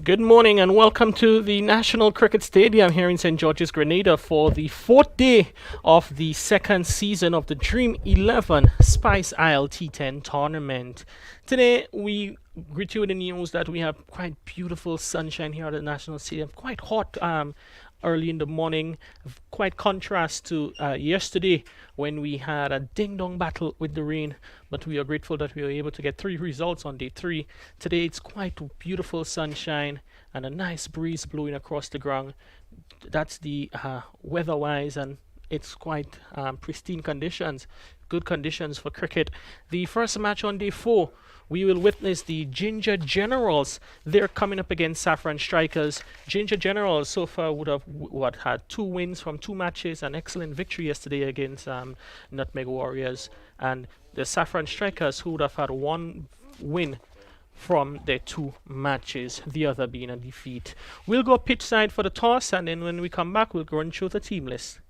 Good morning and welcome to the National Cricket Stadium here in St. George's, Grenada for the fourth day of the second season of the Dream 11 Spice Isle T10 tournament. Today we greet you with the news that we have quite beautiful sunshine here at the National Stadium, quite hot early in the morning, quite contrast to yesterday when we had a ding-dong battle with the rain, but we are grateful that we were able to get 3 results on day 3. Today it's quite beautiful sunshine and a nice breeze blowing across the ground. That's the weather-wise, and it's quite pristine conditions, good conditions for cricket. The first match on day 4, we will witness the Ginger Generals. They're coming up against Saffron Strikers. Ginger Generals so far would have had 2 wins from 2 matches, an excellent victory yesterday against Nutmeg Warriors, and the Saffron Strikers who would have had 1 win from their 2 matches, the other being a defeat. We'll go pitch side for the toss, and then when we come back, we'll go and show the team list.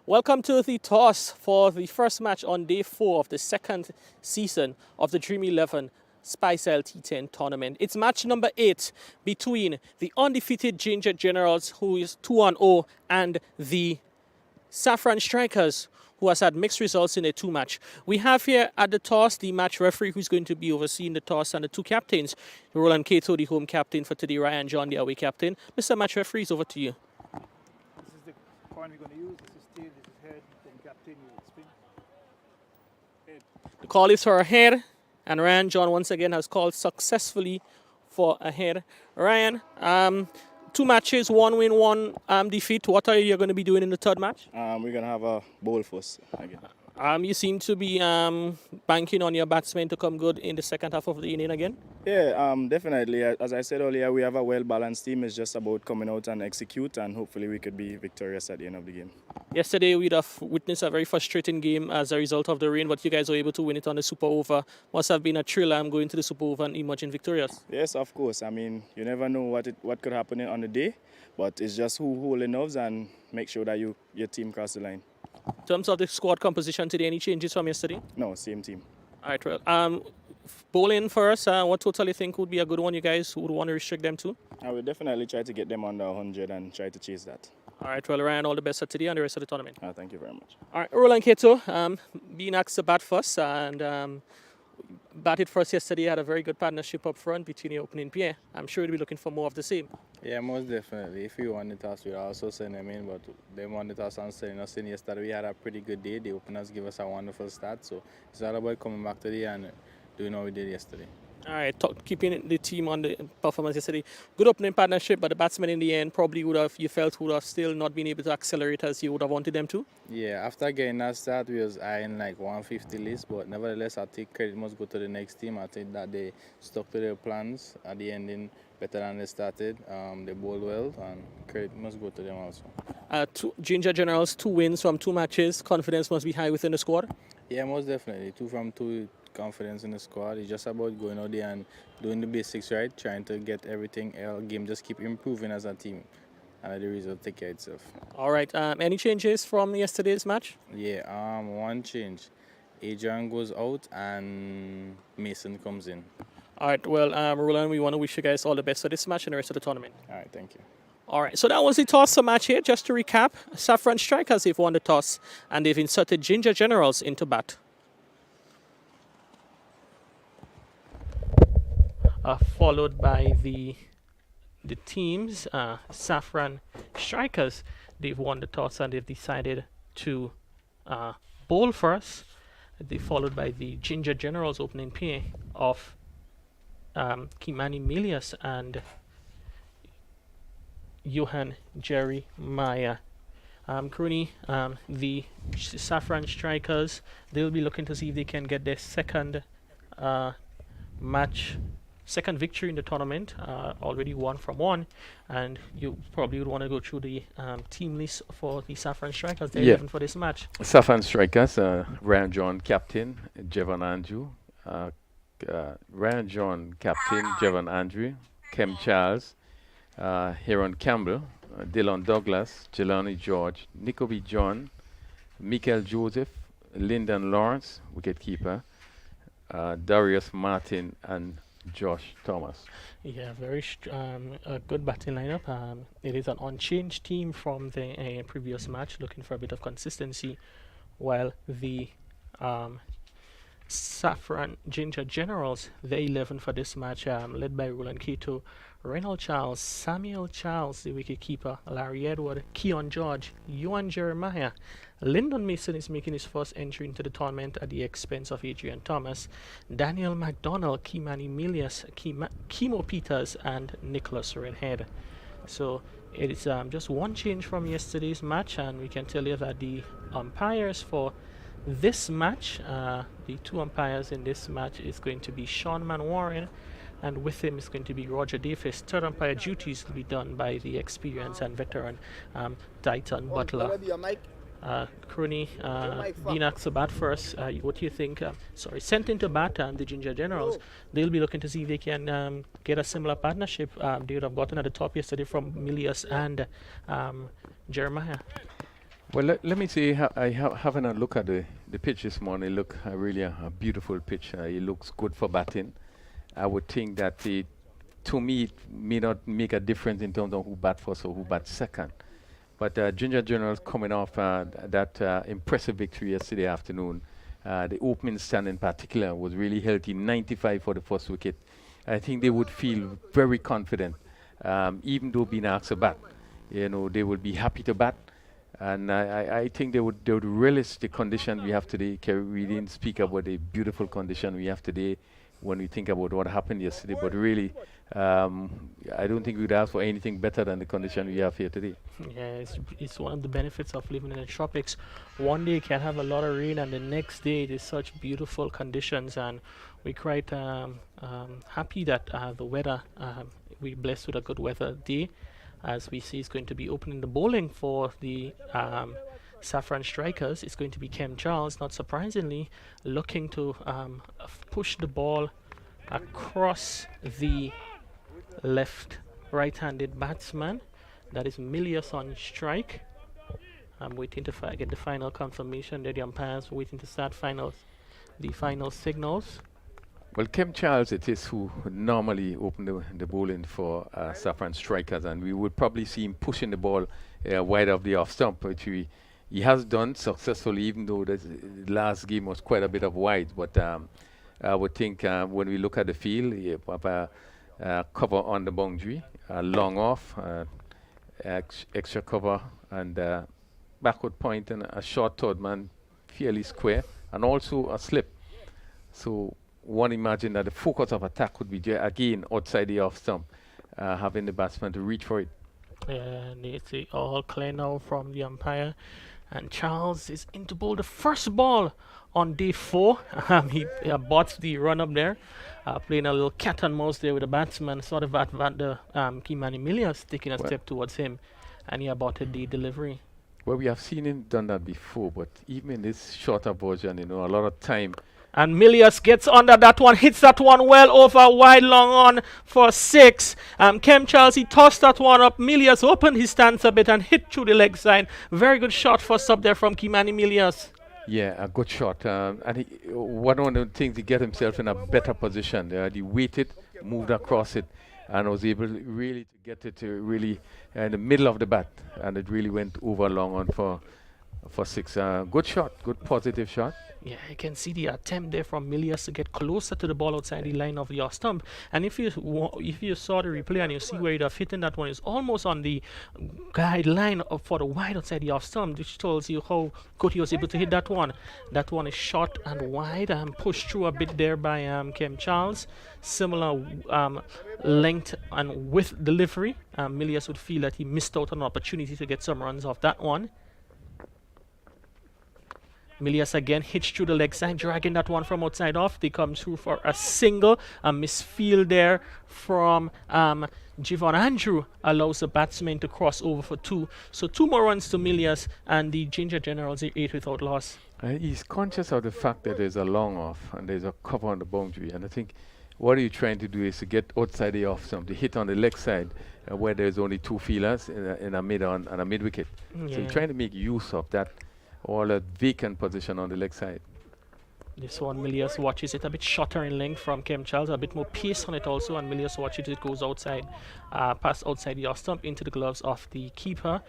Welcome to the toss for the first match on day 4 of the second season of the Dream 11 Spice Isle T10 tournament. It's match number 8 between the undefeated Ginger Generals, who is 2-0, and the Saffron Strikers, who has had mixed results in their 2 match. We have here at the toss the match referee who's going to be overseeing the toss, and the 2 captains, Roland Cato, the home captain for today, Ryan John, the away captain. Mr. Match Referee, is over to you. This is the coin we're going to use. This is tail, this is head, then captain, you will spin. Head. The call is for a head, and Ryan John once again has called successfully for a head. Ryan, 2 matches, 1 win, 1 defeat. What are you going to be doing in the third match? We're going to have a bowl first again. You seem to be banking on your batsmen to come good in the second half of the inning again. Yeah, definitely. As I said earlier, we have a well-balanced team. It's just about coming out and execute, and hopefully we could be victorious at the end of the game. Yesterday, we'd have witnessed a very frustrating game as a result of the rain, but you guys were able to win it on the Super Over. Must have been a thrill going to the Super Over and emerging victorious. Yes, of course. I mean, you never know what could happen on the day, but it's just who hold the nerves and make sure that your team cross the line. In terms of the squad composition today, any changes from yesterday? No, same team. All right, well, bowling first, what total you think would be a good one you guys would want to restrict them to? I will definitely try to get them under 100 and try to chase that. All right, well, Ryan, all the best for today and the rest of the tournament. Thank you very much. All right, Roland Cato, being asked to bat first, and batted first yesterday, had a very good partnership up front between the opening pair. I'm sure you'll be looking for more of the same. Yeah, most definitely. If we won the toss, we'd also send them in, but they won the toss and sending us in yesterday. We had a pretty good day. The openers gave us a wonderful start, so it's all about coming back today and doing what we did yesterday. All right, keeping the team on the performance yesterday. Good opening partnership, but the batsmen in the end probably would have still not been able to accelerate as you would have wanted them to. Yeah, after getting that start, we was eyeing like 150 list, but nevertheless, I think credit must go to the next team. I think that they stuck to their plans at the ending better than they started. They bowled well, and credit must go to them also. Ginger Generals, 2 wins from 2 matches. Confidence must be high within the squad. Yeah, most definitely. 2 from 2. Confidence in the squad. It's just about going out there and doing the basics right, trying to get everything game, just keep improving as a team, and the result take care of itself. All right, any changes from yesterday's match? Yeah, 1 change. Adrian goes out and Mason comes in. All right, well, Roland, we want to wish you guys all the best for this match and the rest of the tournament. All right, thank you. All right, so that was the toss match here. Just to recap, Saffron Strikers, they've won the toss and they've inserted Ginger Generals into bat. Followed by the teams, Saffron Strikers, they've won the toss and they've decided to bowl first. They followed by the Ginger Generals opening pair of Kimani Milius and Johan Jeremiah. Currently, the Saffron Strikers, they'll be looking to see if they can get their second victory in the tournament, already 1 from 1, and you probably would want to go through the team list for the Saffron Strikers. They're even for this match. Saffron Strikers, Ryan John captain, Jevan Andrew, Ryan John captain, Jevan Andrew, Kem Charles, Heron Campbell, Dylan Douglas, Jelani George, Nico B. John, Michael Joseph, Lyndon Lawrence, wicketkeeper, Darius Martin, and Josh Thomas. Yeah, a good batting lineup. It is an unchanged team from the previous match, looking for a bit of consistency, while the um, Saffron Ginger Generals, the 11 for this match, led by Roland Keto, Reynald Charles, Samuel Charles, the wicketkeeper, Larry Edward, Keon George, Ewan Jeremiah. Lyndon Mason is making his first entry into the tournament at the expense of Adrian Thomas, Daniel McDonald, Kimani Milius, Kimo Peters, and Nicholas Redhead. So it is just one change from yesterday's match, and we can tell you that the umpires for this match, the two umpires in this match is going to be Sean Manwaring, and with him is going to be Roger Davis. Third umpire duties will be done by the experienced and veteran Titan Butler. Crony, Dina Sabat first. What do you think? Sent into bat, the Ginger Generals. They'll be looking to see if they can get a similar partnership they would have gotten at the top yesterday from Milius and Jeremiah. Well, let me say, having a look at the pitch this morning, look really a beautiful pitch. It looks good for batting. I would think that to me, it may not make a difference in terms of who bat first or who bat second. But Ginger Generals coming off that impressive victory yesterday afternoon. The opening stand in particular was really healthy, 95 for the first wicket. I think they would feel very confident, even though being asked to bat. They would be happy to bat. And I think they would relish the condition we have today. We didn't speak about the beautiful condition we have today when we think about what happened yesterday. But really, I don't think we'd ask for anything better than the condition we have here today. Yeah, it's one of the benefits of living in the tropics. One day you can have a lot of rain, and the next day it is such beautiful conditions. And we're quite happy that the weather, we're blessed with a good weather day. As we see, is going to be opening the bowling for the Saffron Strikers. It's going to be Kem Charles, not surprisingly, looking to push the ball across the right-handed batsman. That is Milius on strike. I'm waiting to get the final confirmation. The umpires waiting to start the final signals. Well, Kem Charles, it is who normally open the bowling for Saffron Strikers, and we would probably see him pushing the ball wide of the off stump, which he has done successfully, even though the last game was quite a bit of wide. But I would think when we look at the field, you have a cover on the boundary, long off, extra cover, and backward point, and a short third man, fairly square, and also a slip. So one imagine that the focus of attack would be again outside the off stump, having the batsman to reach for it. And it's all clear now from the umpire. And Charles is in to bowl the first ball on day 4. He bots the run up there, playing a little cat and mouse there with the batsman, sort of at the Kimani Milius taking a step towards him, and he aborted the delivery. Well, we have seen him done that before, but even in this shorter version, a lot of time. And Milius gets under that one, hits that one well over wide, long on for 6. Kem Charles, he tossed that one up. Milius opened his stance a bit and hit through the leg side. Very good shot first up there from Kimani Milius. Yeah, a good shot. And one of the things, he get himself in a better position. He waited, moved across it, and was able really to get it to really in the middle of the bat. And it really went over long on for 6. Good shot, good positive shot. Yeah, you can see the attempt there from Milius to get closer to the ball outside the line of the off stump. And if you saw the replay and you see where he'd have hit that one, is almost on the guideline for the wide outside the off stump, which tells you how good he was able to hit that one. That one is short and wide and pushed through a bit there by Kem Charles. Similar length and width delivery. Milius would feel that he missed out on an opportunity to get some runs off that one. Milius again hitched through the leg side, dragging that one from outside off. They come through for a single. A misfield there from Javon Andrew allows the batsman to cross over for 2. So 2 more runs to Milius, and the Ginger Generals are 8 without loss. He's conscious of the fact that there's a long off and there's a cover on the boundary. And I think what are you trying to do is to get outside the off stump, to hit on the leg side where there's only 2 fielders in a mid on and a mid wicket. Yeah. So you're trying to make use of that, or a vacant position on the leg side. This one, Milius watches it a bit shorter in length from Kem Charles, a bit more pace on it also, and Milius watches it goes outside, past outside the off stump into the gloves of the keeper.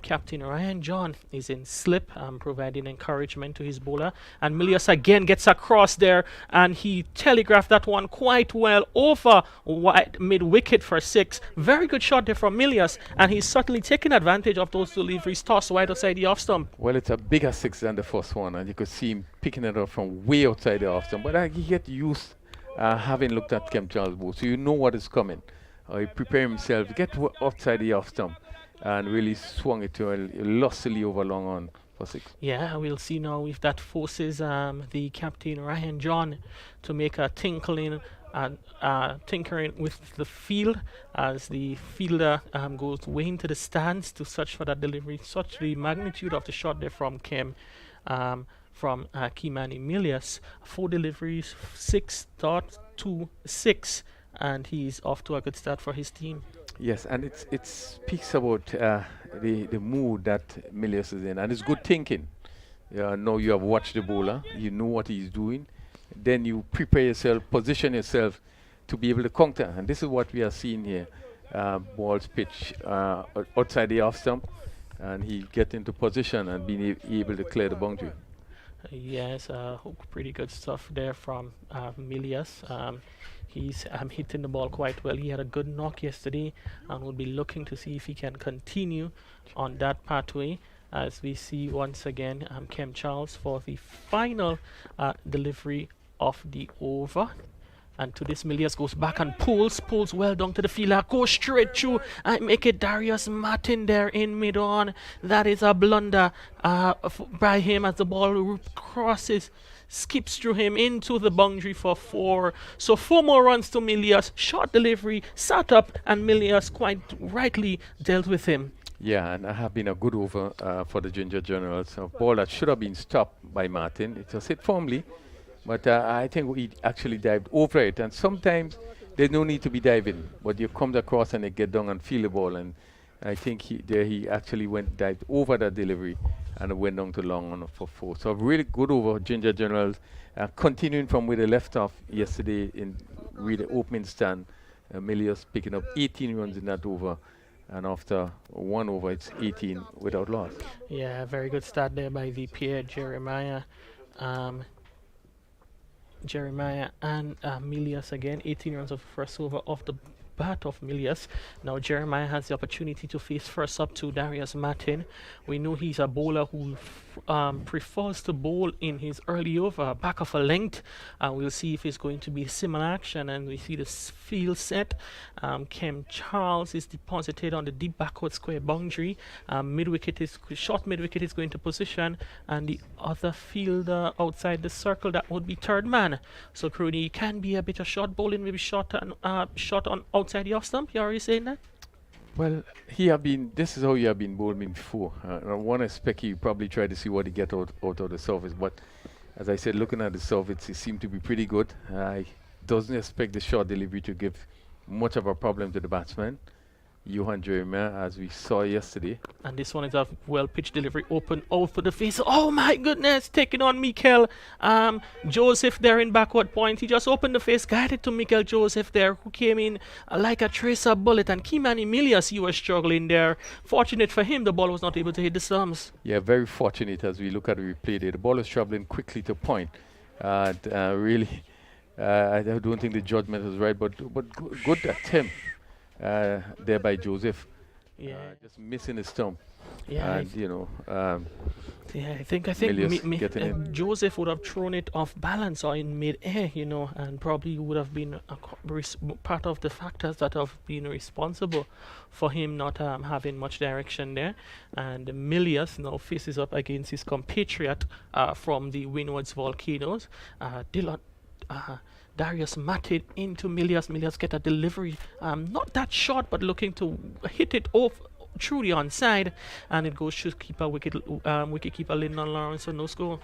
Captain Ryan John is in slip, providing encouragement to his bowler, and Milius again gets across there, and he telegraphed that one quite well over wide mid wicket for 6. Very good shot there from Milius, and he's certainly taking advantage of those deliveries tossed wide outside the off stump. Well, it's a bigger 6 than the first one, and you could see him picking it up from way outside the off stump. But he get used having looked at Kem Charles' ball, so you know what is coming. He prepare himself to get outside the off stump and really swung it to lustily over long on for 6. Yeah, we'll see now if that forces the captain Ryan John to make a tinkering with the field as the fielder goes way into the stands to search for that delivery. Such the magnitude of the shot there from Kimani Milius. 4 deliveries, 6.26, and he's off to a good start for his team. Yes, and it speaks about the mood that Milius is in, and it's good thinking. Now you have watched the bowler, you know what he's doing, then you prepare yourself, position yourself to be able to counter, and this is what we are seeing here. Balls pitch outside the off stump, and he get into position and being able to clear the boundary. Yes, pretty good stuff there from Milius. He's hitting the ball quite well. He had a good knock yesterday, and will be looking to see if he can continue on that pathway. As we see once again Kem Charles for the final delivery of the over. And to this, Milius goes back and pulls well down to the fielder, goes straight through and make it Darius Martin there in mid-on. That is a blunder by him as the ball crosses, skips through him into the boundary for 4. So 4 more runs to Milius, short delivery, sat up, and Milius quite rightly dealt with him. Yeah, and I have been a good over for the Ginger Generals. A ball that should have been stopped by Martin. It was hit firmly, but I think he actually dived over it. And sometimes there's no need to be diving, but you come across and they get down and feel the ball. And I think he actually dived over that delivery and went down to long on for 4. So really good over Ginger Generals. Continuing from where they left off yesterday in really opening stand, Milius picking up 18 runs in that over. And after 1 over, it's 18 without loss. Yeah, very good start there by the pair, Jeremiah and Milius again. 18 runs of first over off the bat of Milius. Now Jeremiah has the opportunity to face first up to Darius Martin. We know he's a bowler who prefers to bowl in his early over, back of a length. We'll see if it's going to be similar action, and we see the field set. Kem Charles is deposited on the deep backward square boundary. Short mid wicket is going to position, and the other fielder outside the circle, that would be third man. So Crony can be a bit of short bowling, maybe short on outside the off stump. You already saying that? Well, this is how he have been bowling before. I want to expect he probably try to see what he get out of the surface, but as I said, looking at the surface, he seemed to be pretty good. I doesn't expect the short delivery to give much of a problem to the batsman, Johan Jeremiah, as we saw yesterday. And this one is a well-pitched delivery, open out for the face. Oh my goodness, taking on Mikel Joseph there in backward point. He just opened the face, guided to Mikel Joseph there, who came in like a tracer bullet. And Kimani Milius, he was struggling there. Fortunate for him, the ball was not able to hit the stumps. Yeah, very fortunate as we look at the replay there. The ball was traveling quickly to point. Really, I don't think the judgment was right, but good attempt. There by Joseph, just missing the stump. Yeah, and I think Joseph would have thrown it off balance or in mid-air, and probably would have been part of the factors that have been responsible for him not having much direction there. And Milius now faces up against his compatriot from the Windwards Volcanoes, Darius Martin into Milius. Milius get a delivery, not that short, but looking to hit it off through the onside, and it goes to wicketkeeper Lyndon Lawrence, so no score.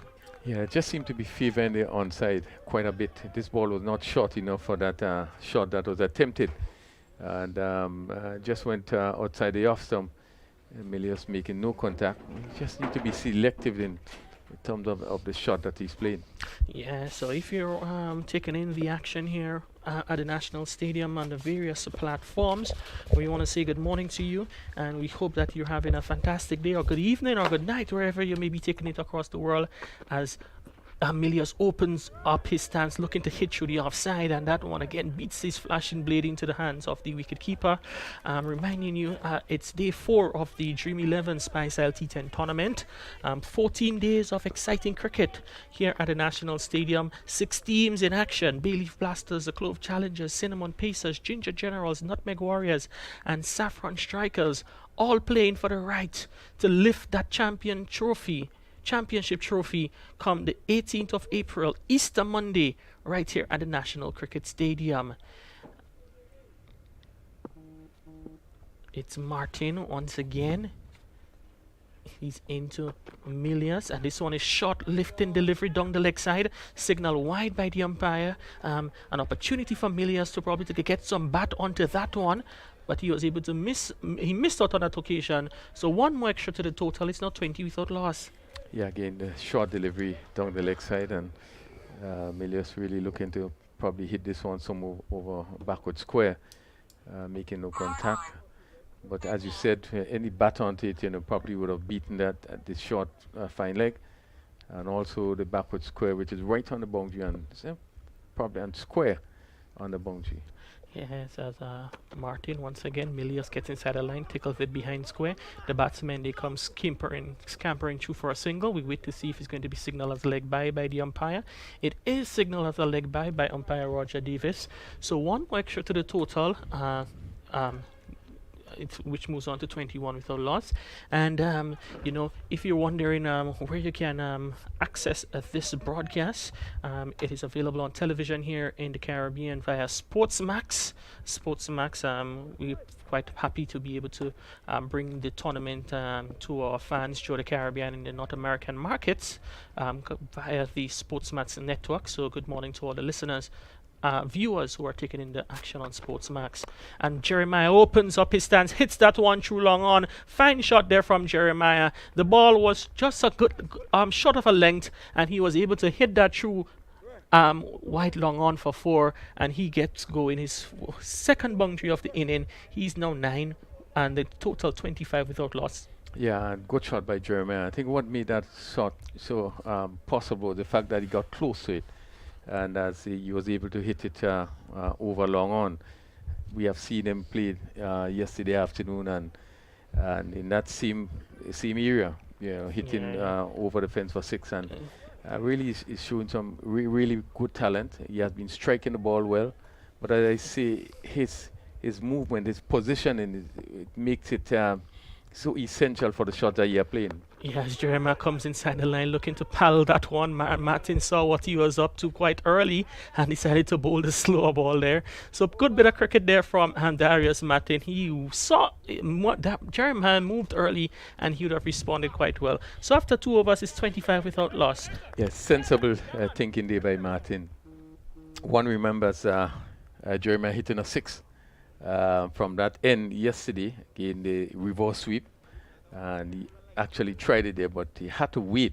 Yeah, it just seemed to be favouring the onside quite a bit. This ball was not short enough for that shot that was attempted, and just went outside the off stump. Milius making no contact. You just need to be selective in in terms of the shot that he's playing. Yeah, so if you're taking in the action here at the National Stadium on the various platforms, we want to say good morning to you, and we hope that you're having a fantastic day or good evening or good night wherever you may be taking it across the world as Milius opens up his stance, looking to hit through the offside, and that one again beats his flashing blade into the hands of the wicketkeeper. Reminding you, it's day 4 of the Dream 11 Spice T10 tournament. 14 days of exciting cricket here at the National Stadium. 6 teams in action: Bay Leaf Blasters, the Clove Challengers, Cinnamon Pacers, Ginger Generals, Nutmeg Warriors, and Saffron Strikers, all playing for the right to lift that championship trophy come the 18th of April, Easter Monday, right here at the National Cricket Stadium. It's Martin once again. He's into Milius, and this one is short, lifting delivery down the leg side, signal wide by the umpire. An opportunity for Milius to probably get some bat onto that one, but he was able to miss. He missed out on that occasion, so one more extra to the total. It's now 20 without loss. Yeah, again, the short delivery down the leg side, and Milius really looking to probably hit this one some over backward square, making no contact. But as you said, any bat onto it, probably would have beaten that at the short fine leg, and also the backward square, which is right on the boundary, and probably and square on the boundary. Yes, as Martin once again, Milius gets inside the line, tickles it behind square. The batsman, they come scampering through for a single. We wait to see if it's going to be signaled as a leg by the umpire. It is signaled as a leg by umpire Roger Davis. So one more extra to the total. Which moves on to 21 without loss. And if you're wondering where you can access this broadcast, it is available on television here in the Caribbean via Sportsmax. We're quite happy to be able to bring the tournament to our fans through the Caribbean and the North American markets via the Sportsmax network. So good morning to all the listeners, viewers who are taking in the action on Sportsmax. And Jeremiah opens up his stance, hits that one through long on. Fine shot there from Jeremiah. The ball was just a good short of a length, and he was able to hit that through wide long on for 4, and he gets going his second boundary of the inning. He's now 9, and the total 25 without loss. Yeah, and good shot by Jeremiah. I think what made that shot so possible, the fact that he got close to it, and as he was able to hit it over long on. We have seen him play yesterday afternoon, and in that same area, hitting over the fence for 6, and really is showing some really good talent. He has been striking the ball well, but as I say, his movement, his positioning, it makes it so essential for the shot that you are playing. Yes, Jeremiah comes inside the line looking to pal that one. Martin saw what he was up to quite early and decided to bowl the slower ball there. So good bit of cricket there from Darius Martin. He saw that Jeremiah moved early and he would have responded quite well. So after 2 overs, it's 25 without loss. Yes, sensible thinking there by Martin. One remembers Jeremiah hitting a 6 from that end yesterday in the reverse sweep, and he actually tried it there, but he had to wait.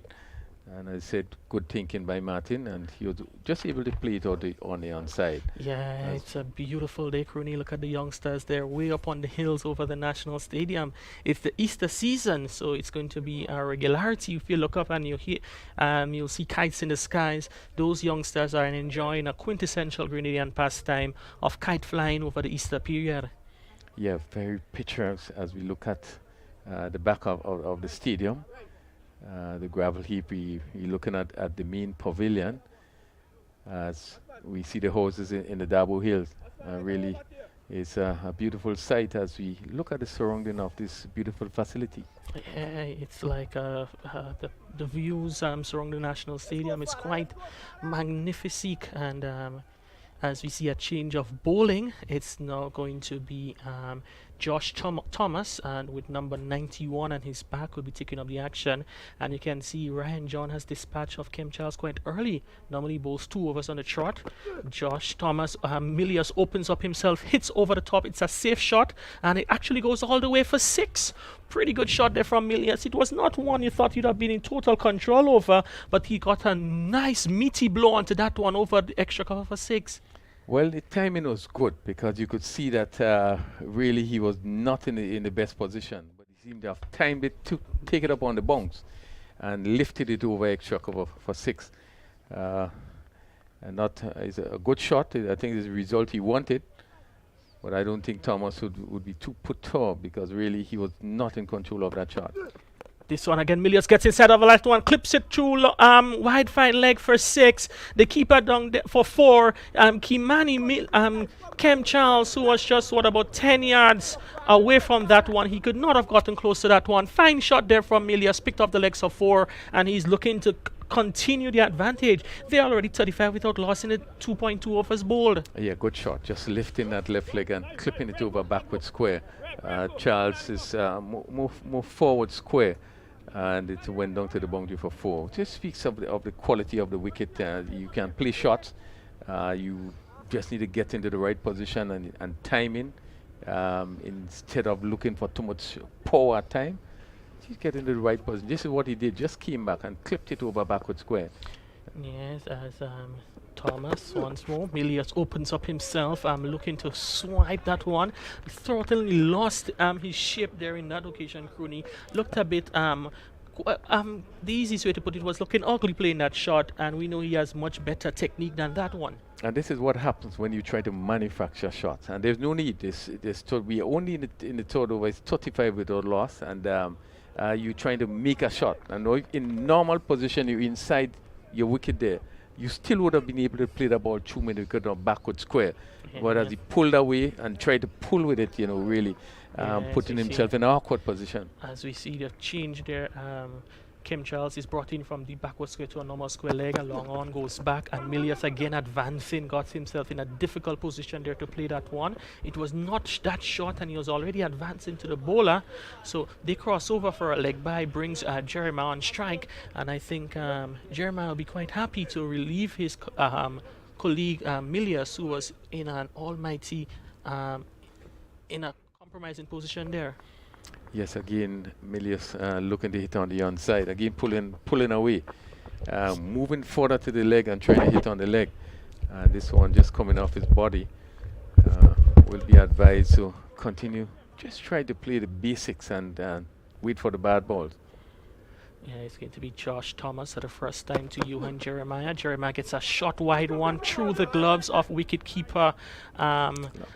And I said, good thinking by Martin, and he was just able to play it on the onside. Yeah, it's a beautiful day, Crooney. Look at the youngsters. They're way up on the hills over the National Stadium. It's the Easter season, so it's going to be a regularity. If you look up and you'll see kites in the skies. Those youngsters are enjoying a quintessential Grenadian pastime of kite flying over the Easter period. Yeah, very picturesque as we look at the back of the stadium. The gravel heap, we're looking at the main pavilion as we see the houses in the Dabo Hills. Really, it's a beautiful sight as we look at the surrounding of this beautiful facility. Yeah, it's like the views surrounding the National Stadium is quite magnifique, and as we see a change of bowling, it's now going to be Josh Thomas, and with number 91 on his back, will be taking up the action. And you can see Ryan John has dispatch of Kim Charles quite early. Normally bowls 2 overs on the trot. Josh Thomas, Milius opens up himself, hits over the top. It's a safe shot, and it actually goes all the way for 6. Pretty good shot there from Milius. It was not one you thought you'd have been in total control over, but he got a nice meaty blow onto that one over the extra cover for 6. Well, the timing was good because you could see that really he was not in the best position, but he seemed to have timed it to take it up on the bounce and lifted it over extra cover for 6. And not is a good shot. I think it's the result he wanted, but I don't think Thomas would be too put off because really he was not in control of that shot. This one again, Milius gets inside of the left one, clips it through wide fine leg for 6. The keeper down for 4. Kem Charles, who was just about 10 yards away from that one, he could not have gotten close to that one. Fine shot there from Milius, picked up the legs of 4, and he's looking to continue the advantage. They're already 35 without loss in the 2.2 overs bowled. Yeah, good shot. Just lifting that left leg and clipping it over backward square. Charles is more forward square, and it went down to the boundary for 4. Just speaks of the quality of the wicket. You can play shots. You just need to get into the right position and timing instead of looking for too much power at time. Just get into the right position. This is what he did. Just came back and clipped it over backward square. Yes, as Thomas once more. Milius opens up himself, looking to swipe that one. Totally lost his shape there in that occasion. Crooney looked a bit the easiest way to put it was looking ugly playing that shot, and we know he has much better technique than that one. And this is what happens when you try to manufacture shots, and there's no need. We are only in the third over. It's 35 without loss, and you're trying to make a shot. And in normal position, you're inside your wicket there. You still would have been able to play the ball 2 minutes because of backward square. Whereas he pulled away and tried to pull with it, really putting himself in an awkward position. As we see the change there, Kim Charles is brought in from the backward square to a normal square leg. A long on goes back, and Milius again advancing, got himself in a difficult position there to play that one. It was not that short, and he was already advancing to the bowler. So they cross over for a leg by, brings Jeremiah on strike, and I think Jeremiah will be quite happy to relieve his colleague Milius, who was in an almighty, in a compromising position there. Yes, again, Milius looking to hit on the onside. Again, pulling away. Moving further to the leg and trying to hit on the leg. This one just coming off his body. Will be advised to continue. Just try to play the basics and wait for the bad balls. Yeah, it's going to be Josh Thomas for the first time to Johan Jeremiah. Jeremiah gets a shot wide one through the gloves of wicketkeeper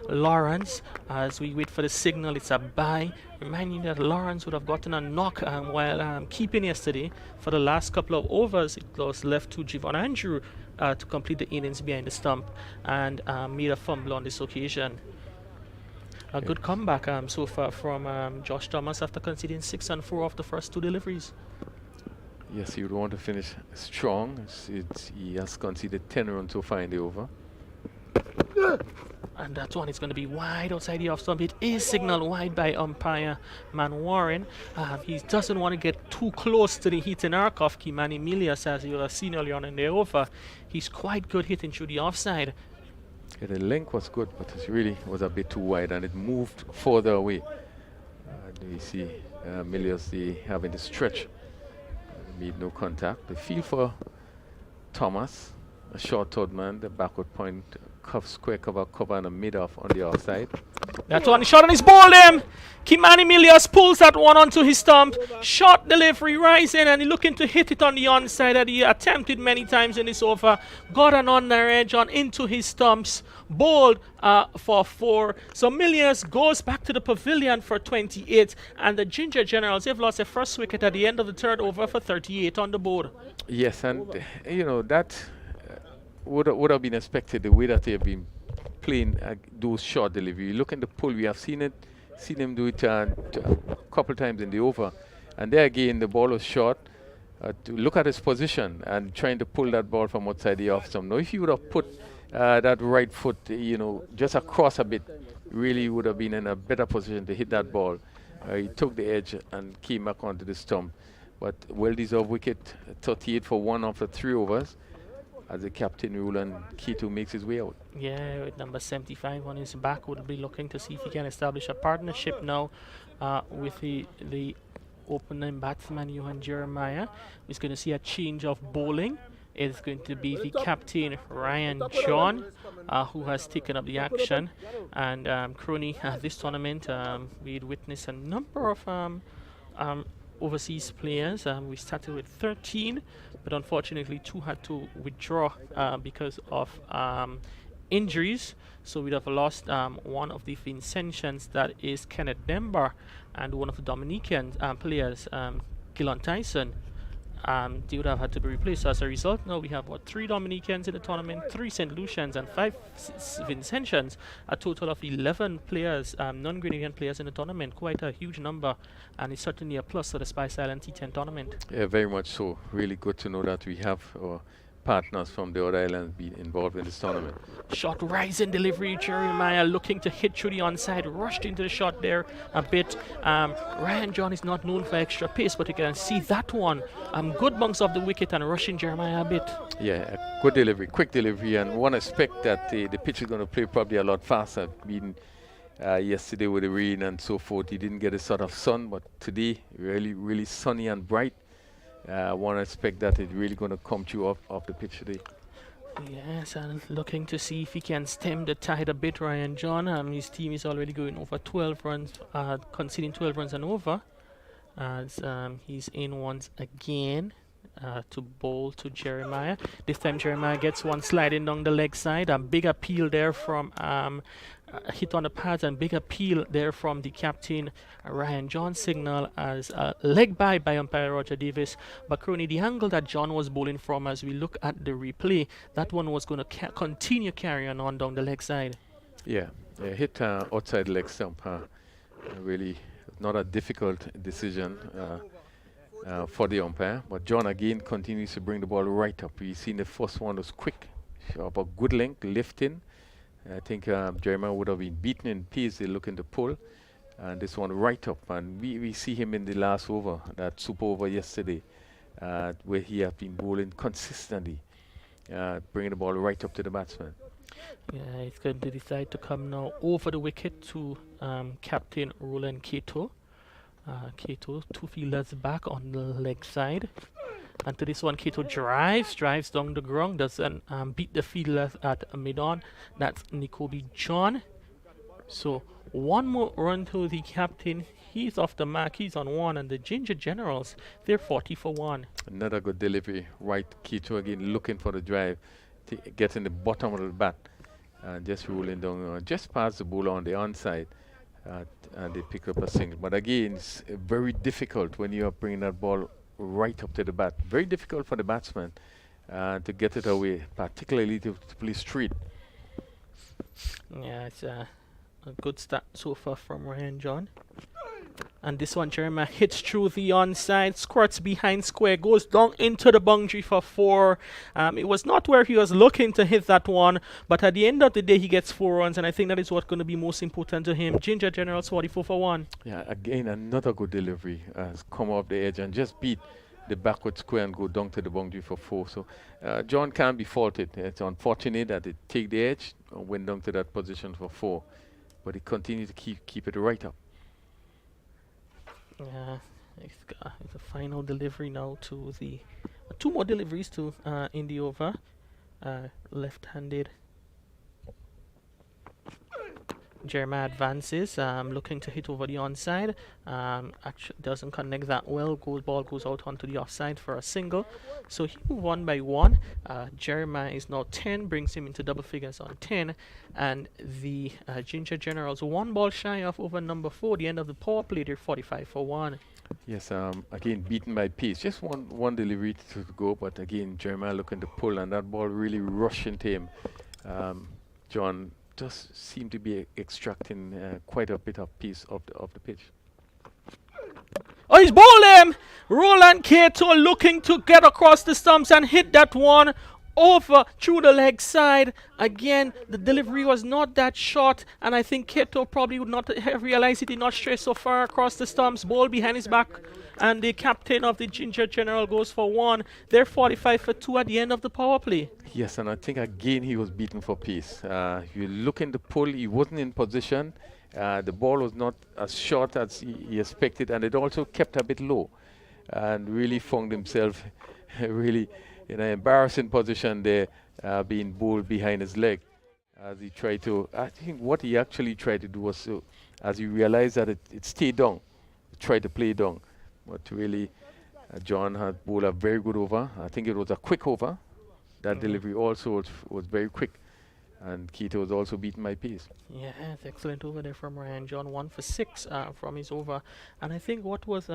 Lawrence. As we wait for the signal, it's a bye. Reminding that Lawrence would have gotten a knock while keeping yesterday. For the last couple of overs, it was left to Javon Andrew to complete the innings behind the stump, and made a fumble on this occasion. A good comeback so far from Josh Thomas after conceding 6 and 4 off the first 2 deliveries. Yes, he would want to finish strong. He has conceded 10 runs so far in the over. And that one is going to be wide outside the off stump. It is signaled wide by umpire Man Warren. He doesn't want to get too close to the hitting arc of Kimani Milius, as you have seen earlier on in the over. He's quite good hitting through the offside. Yeah, the length was good, but it really was a bit too wide, and it moved further away. You see Milius having the stretch. Made no contact. The feel for Thomas, a short third man, the backward point, square cover and a mid off on the offside. That one shot on his ball them. Kimani Milius pulls that one onto his stump. Shot delivery rising, and he looking to hit it on the onside that he attempted many times in this over. Got an on the edge on into his stumps. Bowled for 4. So Milius goes back to the pavilion for 28, and the Ginger Generals have lost their first wicket at the end of the third over for 38 on the board. Yes, and that would have been expected, the way that they have been playing those short delivery. Look at the pull, we have seen him do it a couple times in the over, and there again the ball was short. To look at his position and trying to pull that ball from outside the off stump. Now if you would have put that right foot just across a bit really would have been in a better position to hit that ball. He took the edge and came back onto the stump. But well-deserved wicket, 38 for 1 after 3 overs, as the captain Roland Keto makes his way out. Yeah, with number 75 on his back, would be looking to see if he can establish a partnership now with the opening batsman Johan Jeremiah. We're going to see a change of bowling. It's going to be the captain Ryan John, who has taken up the action. And Crony, this tournament, we'd witnessed a number of overseas players. We started with 13, but unfortunately 2 had to withdraw because of injuries. So we'd have lost one of the Vincentians, that is Kenneth Demba, and one of the Dominican players, Gillon Tyson. They would have had to be replaced. So as a result, now we have 3 Dominicans in the tournament, 3 St. Lucians, and 5 Vincentians. A total of 11 players, non-Grenadian players in the tournament. Quite a huge number, and it's certainly a plus for the Spice Island T10 tournament. Yeah, very much so. Really good to know that we have our partners from the other islands be involved in this tournament. Shot rising delivery, Jeremiah looking to hit through the onside, rushed into the shot there a bit. Ryan John is not known for extra pace, but you can see that one. Good bounce off the wicket and rushing Jeremiah a bit. Yeah, a good delivery, quick delivery, and one expect that the pitch is going to play probably a lot faster. Being yesterday with the rain and so forth, he didn't get a sort of sun, but today really sunny and bright. One expect that it's really going to come through off the pitch today. Yes, and looking to see if he can stem the tide a bit, Ryan John. His team is already going over 12 runs, conceding 12 runs and over. As he's in once again to bowl to Jeremiah. This time Jeremiah gets one sliding down the leg side. A big appeal there from hit on the pads, and big appeal there from the captain Ryan John, signal as a leg by umpire Roger Davis. But Crony, the angle that John was bowling from, as we look at the replay, that one was going to continue carrying on down the leg side. Yeah, hit outside leg stump. Really not a difficult decision for the umpire, but John again continues to bring the ball right up. We've seen the first one was quick, sharp, a good length, lifting. I think Jeremiah would have been beaten in pace. They're looking to pull, and this one right up. And we see him in the last over, that super over yesterday, where he has been bowling consistently, bringing the ball right up to the batsman. Yeah, he's going to decide to come now over the wicket to captain Roland Keto. Keto, 2 fielders back on the leg side. And to this one, Keto drives down the ground, doesn't beat the fielder at mid-on. That's Nikobi John. So 1 more run to the captain. He's off the mark, he's on 1, and the Ginger Generals, they're 40 for 1. Another good delivery, right. Keto again looking for the drive, getting the bottom of the bat, and just rolling down, just past the bowler on the onside, and they pick up a single. But again, it's very difficult when you are bringing that ball right up to the bat. Very difficult for the batsman to get it away, particularly to play straight. Yeah, it's a good start so far from Ryan John. And this one, Jeremiah hits through the onside, squirts behind square, goes down into the boundary for 4. It was not where he was looking to hit that one, but at the end of the day, he gets 4 runs, and I think that is what's going to be most important to him. Ginger Generals 44 for 1. Yeah, again, another good delivery. Has come off the edge and just beat the backward square and go down to the boundary for 4. So John can't be faulted. It's unfortunate that it take the edge and went down to that position for 4, but he continued to keep it right up. It's a final delivery now to the 2 more deliveries to in the over. Left-handed Jeremiah advances, looking to hit over the onside. Actually doesn't connect that well. Ball goes out onto the offside for a single. So he moved 1 by 1. Jeremiah is now 10, brings him into double figures on 10. And the Ginger Generals 1 ball shy of over number 4. The end of the power play, they're 45 for 1. Yes, again beaten by pace. Just one delivery to go, but again Jeremiah looking to pull, and that ball really rushed into him. John just seemed to be extracting quite a bit of piece of the pitch. Oh, he's bowled him! Roland Cato looking to get across the stumps and hit that one over through the leg side. Again, the delivery was not that short, and I think Keto probably would not have realized he did not stray so far across the stumps. Ball behind his back, and the captain of the Ginger General goes for one. They're 45 for two at the end of the power play. Yes, and I think again he was beaten for pace. If you look in the pull, he wasn't in position. The ball was not as short as he expected, and it also kept a bit low, and really found himself really in an embarrassing position there, being bowled behind his leg. As he tried to, I think what he actually tried to do was, as he realized that it stayed down, tried to play down. But really, John had bowled a very good over. I think it was a quick over. That delivery also was very quick. And Keto was also beaten by pace. Yeah, it's excellent over there from Ryan John. 1 for 6 from his over. And I think what was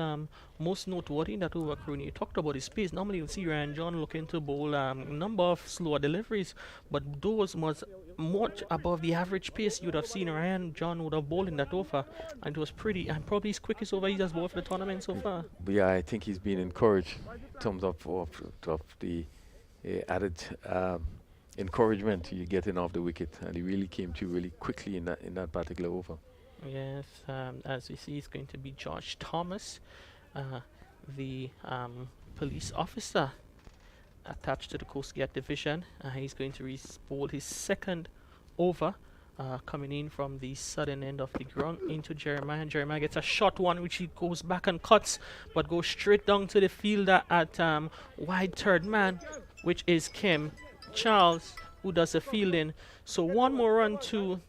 most noteworthy in that over, Crooney, you talked about his pace. Normally you'll see Ryan John looking to bowl a number of slower deliveries, but those was much above the average pace you'd have seen Ryan John would have bowled in that over. And it was pretty, and probably his quickest over he has bowled for the tournament so far. But yeah, I think he's been encouraged in terms of the added encouragement you're getting off the wicket, and he really came to really quickly in that particular over. Yes, as we see, it's going to be George Thomas, the police officer attached to the Coast Guard Division. He's going to bowl his second over, coming in from the southern end of the ground into Jeremiah. And Jeremiah gets a short one, which he goes back and cuts, but goes straight down to the fielder at wide third man, which is Kim Charles, who does the fielding. So one more run to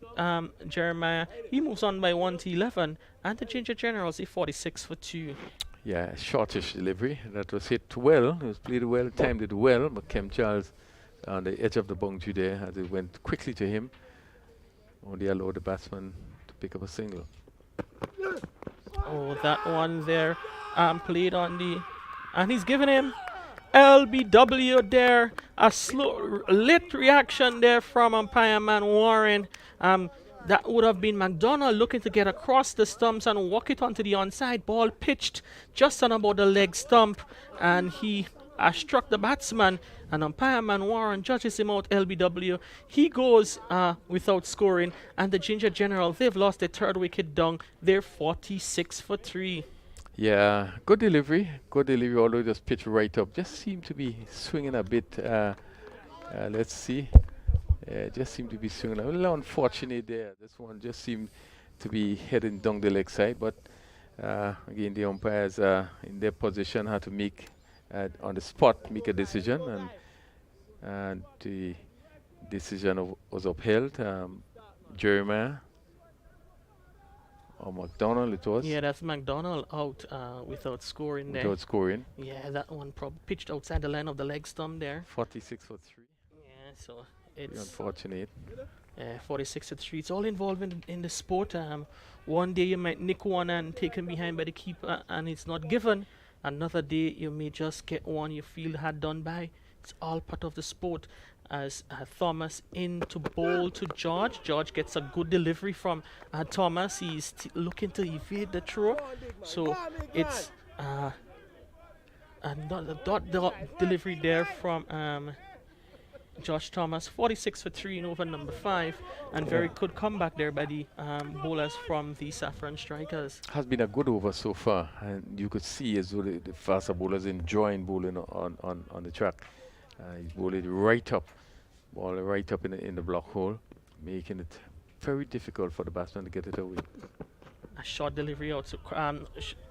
Jeremiah. He moves on by 1 to 11, and the Ginger Generals, 46 for 2. Yeah, shortish delivery. That was hit well. It was played well, timed it well, but Kim Charles on the edge of the boundary there as it went quickly to him. Only allowed the batsman to pick up a single. Oh, that one there played on the... And he's given him LBW there. A slow, late reaction there from umpire man Warren. That would have been McDonald looking to get across the stumps and walk it onto the onside. Ball pitched just on about the leg stump, and he struck the batsman, and umpire man Warren judges him out LBW. He goes without scoring, and the Ginger General, they've lost their third wicket down. They're 46 for 3. Yeah, good delivery, although just pitched right up. Just seemed to be swinging a bit. Let's see. Just seemed to be swinging a little unfortunate there. This one just seemed to be heading down the leg side, but again, the umpires in their position had to make on the spot make a decision, and the decision was upheld. Jeremiah or McDonald it was. Yeah, that's McDonald out without scoring there. Without scoring. Yeah, that one pitched outside the line of the leg stump there. 46 for 3. Yeah, so it's Unfortunate. 46 to 3. It's all involved in the sport. One day you might nick one and take him behind by the keeper, and it's not given. Another day you may just get one you feel had done by. It's all part of the sport. As Thomas in to bowl to George. George gets a good delivery from Thomas. He's looking to evade the throw. So it's another dot delivery there from Josh Thomas. 46 for 3 in over number 5. And very good comeback there by the bowlers from the Saffron Strikers. Has been a good over so far, and you could see as though the faster bowlers enjoying bowling on the track. He's bowled it right up, ball right up in the block hole, making it very difficult for the batsman to get it away. A short delivery out, so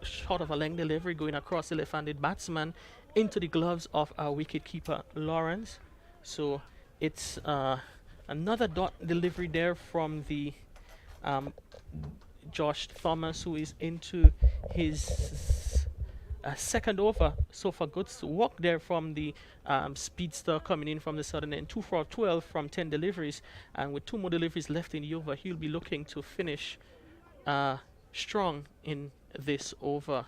short of a length delivery going across the left-handed batsman into the gloves of our wicket-keeper Lawrence. So it's another dot delivery there from the Josh Thomas, who is into his second over. So for good work there from the speedster coming in from the southern end. 2 for 12 from 10 deliveries, and with 2 more deliveries left in the over, he'll be looking to finish strong in this over.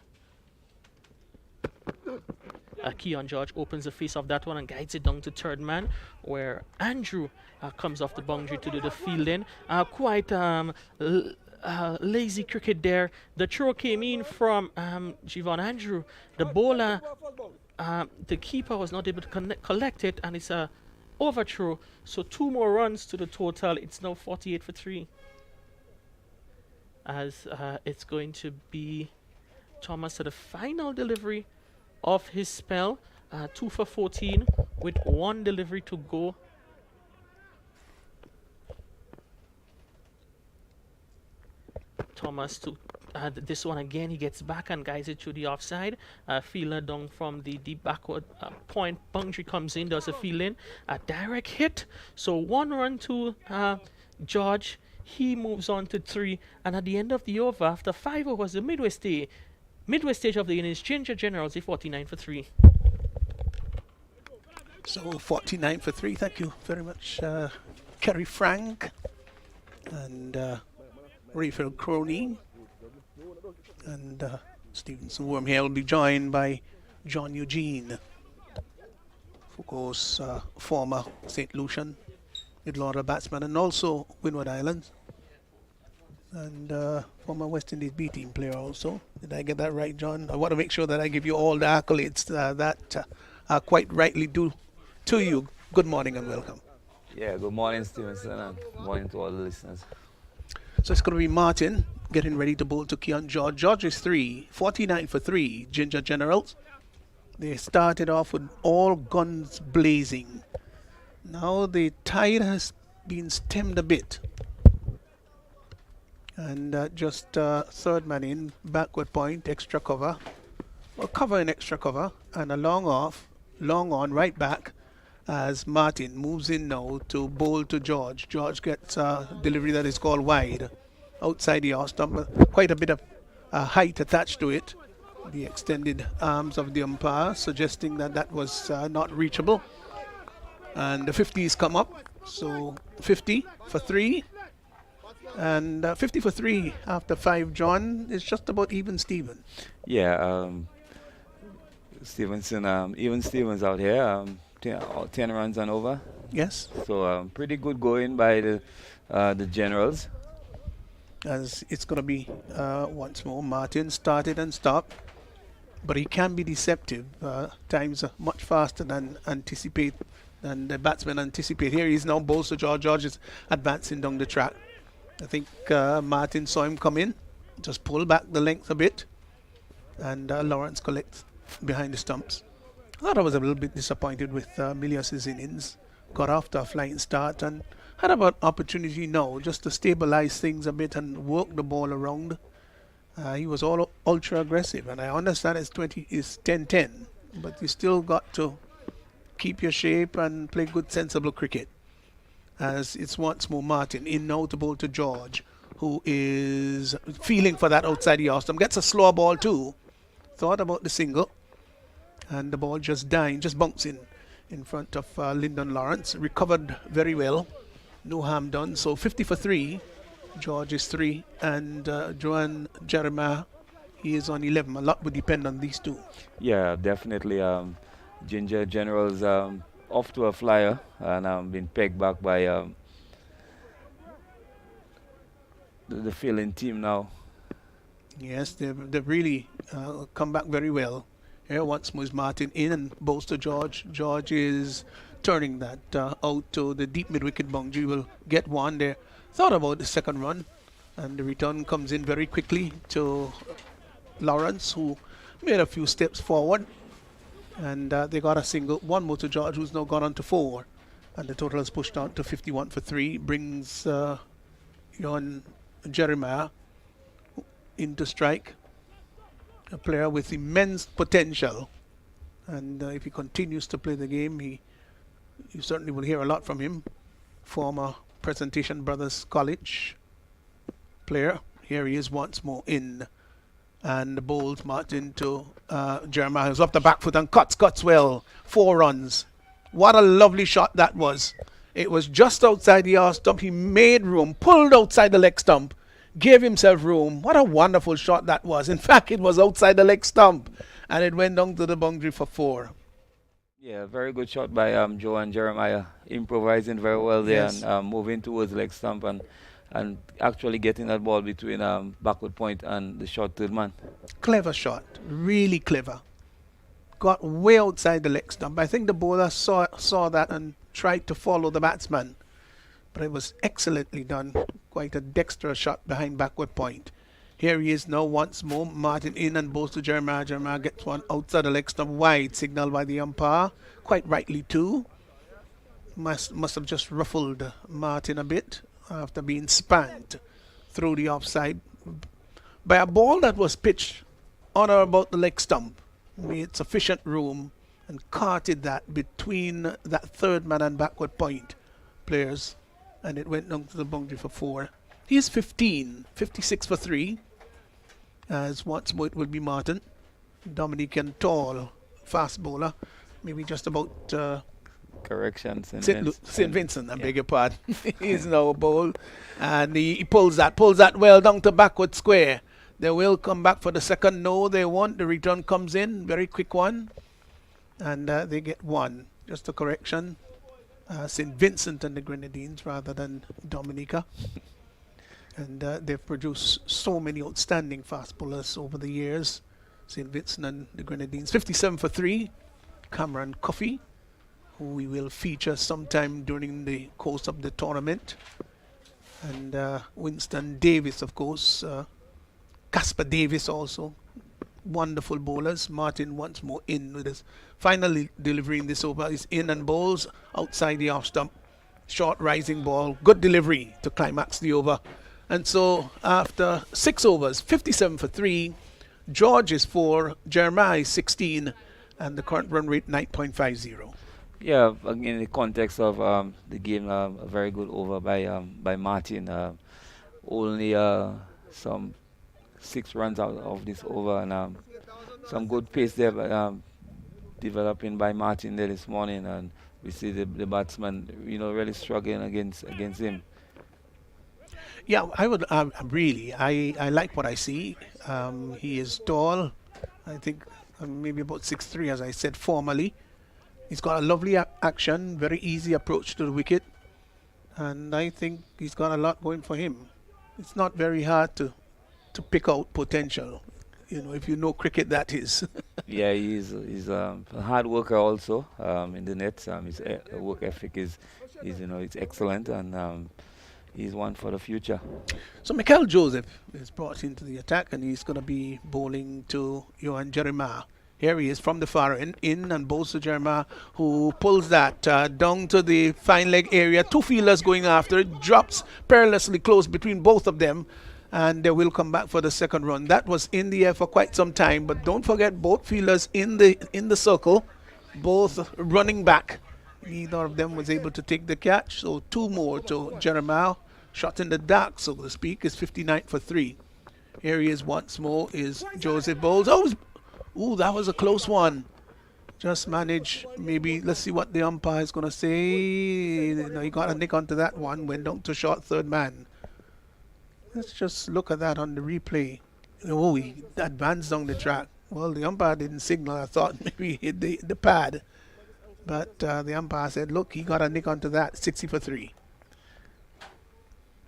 Keon George opens the face of that one and guides it down to third man, where Andrew comes off the boundary to do the fielding. Quite lazy cricket there. The throw came in from Javon Andrew. The bowler, the keeper was not able to collect it, and it's a overthrow. So 2 more runs to the total. It's now 48 for 3. As it's going to be Thomas to the final delivery of his spell. 2 for 14 with 1 delivery to go. Thomas to this one again. He gets back and guides it to the offside. Fielder down from the deep backward point. Boundary comes in, does a field in. A direct hit. So 1 run to George. He moves on to 3. And at the end of the over, after 5 overs, the midway stage of the innings, Ginger Generals a 49 for 3. So 49 for 3. Thank you very much, Kerry Frank and Raphael Crony. And Stevenson Worm here will be joined by John Eugene, of course, former St. Lucian mid-order batsman and also Windward Islands, and former West Indies B team player also. Did I get that right, John? I want to make sure that I give you all the accolades that are quite rightly due to you. Good morning and welcome. Yeah, good morning, Stevenson, and good morning to all the listeners. So it's going to be Martin getting ready to bowl to Keon George. George is 49 for 3, Ginger Generals. They started off with all guns blazing. Now the tide has been stemmed a bit. And just third man in, backward point, extra cover. Well, cover and extra cover. And a long off, long on, right back as Martin moves in now to bowl to George. George gets a delivery that is called wide outside the off stump. Quite a bit of height attached to it. The extended arms of the umpire suggesting that that was not reachable. And the 50s come up. So 50 for 3. And 50 for 3 after 5, John, is just about even Steven. Yeah, Stevenson, even Stevens out here, 10 runs and over. Yes. So pretty good going by the Generals. As it's going to be once more, Martin started and stopped. But he can be deceptive. Times are much faster than the batsmen anticipate. Here he is now, bowls to George. George is advancing down the track. I think Martin saw him come in, just pull back the length a bit, and Lawrence collects behind the stumps. I thought I was a little bit disappointed with Milius's innings. Got off to a flying start and had about opportunity now just to stabilize things a bit and work the ball around. He was all ultra aggressive, and I understand it's 10-10, but you still got to keep your shape and play good, sensible cricket. As it's once more Martin in now to bowl to George, who is feeling for that outside the off stump. Gets a slow ball too. Thought about the single, and the ball just bounced in front of Lyndon Lawrence. Recovered very well, no harm done. So 50 for 3. George is 3, and Joan Jeremiah, he is on 11. A lot would depend on these two. Yeah, definitely. Ginger Generals off to a flyer and been pegged back by the fielding team now. Yes, they've really come back very well. Here once more is Martin in and bowls to George. George is turning that out to the deep mid-wicket boundary. Will get one there. Thought about the second run, and the return comes in very quickly to Lawrence, who made a few steps forward, and they got a single. One more to George, who's now gone on to 4, and the total is pushed out to 51 for 3. Brings Johan Jeremiah into strike, a player with immense potential, and if he continues to play the game, you certainly will hear a lot from him. Former Presentation Brothers College player. Here he is once more in, and the bowls Martin to Jeremiah, who's off the back foot and cuts well. 4 runs. What a lovely shot that was. It was just outside the off stump. He made room, pulled outside the leg stump, gave himself room. What a wonderful shot that was. In fact, it was outside the leg stump, and it went down to the boundary for 4. Yeah, very good shot by Joan Jeremiah, improvising very well there. Yes. And moving towards leg stump and actually getting that ball between backward point and the short third man. Clever shot, really clever. Got way outside the leg stump. I think the bowler saw that and tried to follow the batsman, but it was excellently done. Quite a dexterous shot behind backward point. Here he is now once more. Martin in and bowls to Jeremiah. Jeremiah gets one outside the leg stump wide, signaled by the umpire. Quite rightly too. Must have just ruffled Martin a bit after being spanked through the offside by a ball that was pitched on or about the leg stump. Made sufficient room and carted that between that third man and backward point players, and it went down to the boundary for 4. He is 15, 56 for 3. As once more it will be Martin. Dominican tall fast bowler, maybe just about Correction, St. St. Vincent, I beg your pardon. He's now bowled, and he pulls that well down to backward square. They will come back for the second. No, they won't. The return comes in, very quick one, and they get 1. Just a correction. St. Vincent and the Grenadines rather than Dominica. And they've produced so many outstanding fast bowlers over the years. St. Vincent and the Grenadines. 57 for 3. Cameron Coffey, who we will feature sometime during the course of the tournament. And Winston Davis, of course. Casper Davis also. Wonderful bowlers. Martin once more in with his finally delivering this over. He's in and bowls outside the off stump. Short rising ball. Good delivery to climax the over. And so after 6 overs, 57 for 3, George is 4, Jeremiah is 16, and the current run rate 9.50. Yeah, in the context of the game, a very good over by Martin. Only some 6 runs out of this over, and some good pace there developing by Martin there this morning, and we see the batsman, really struggling against him. Yeah, I would really. I like what I see. He is tall. I think maybe about 6'3", as I said formerly. He's got a lovely action, very easy approach to the wicket, and I think he's got a lot going for him. It's not very hard to pick out potential. If you know cricket, that is. Yeah, he's a hard worker also in the nets. His work ethic is it's excellent, and he's one for the future. So Michael Joseph is brought into the attack, and he's going to be bowling to Johan Jeremiah. Here he is from the far end, in and bowls to Jeremiah, who pulls that down to the fine leg area. 2 fielders going after it, drops perilously close between both of them, and they will come back for the second run. That was in the air for quite some time, but don't forget both fielders in the circle, both running back. Neither of them was able to take the catch, so 2 more to Jeremiah. Shot in the dark, so to speak, is 59 for 3. Here he is once more, is Joseph Bowles. Oh, that was a close one. Just managed, maybe, let's see what the umpire is going to say. No, he got a nick onto that one, went down to short third man. Let's just look at that on the replay. Oh, he advanced down the track. Well, the umpire didn't signal. I thought maybe he hit the pad. But the umpire said, look, he got a nick onto that, 60 for 3.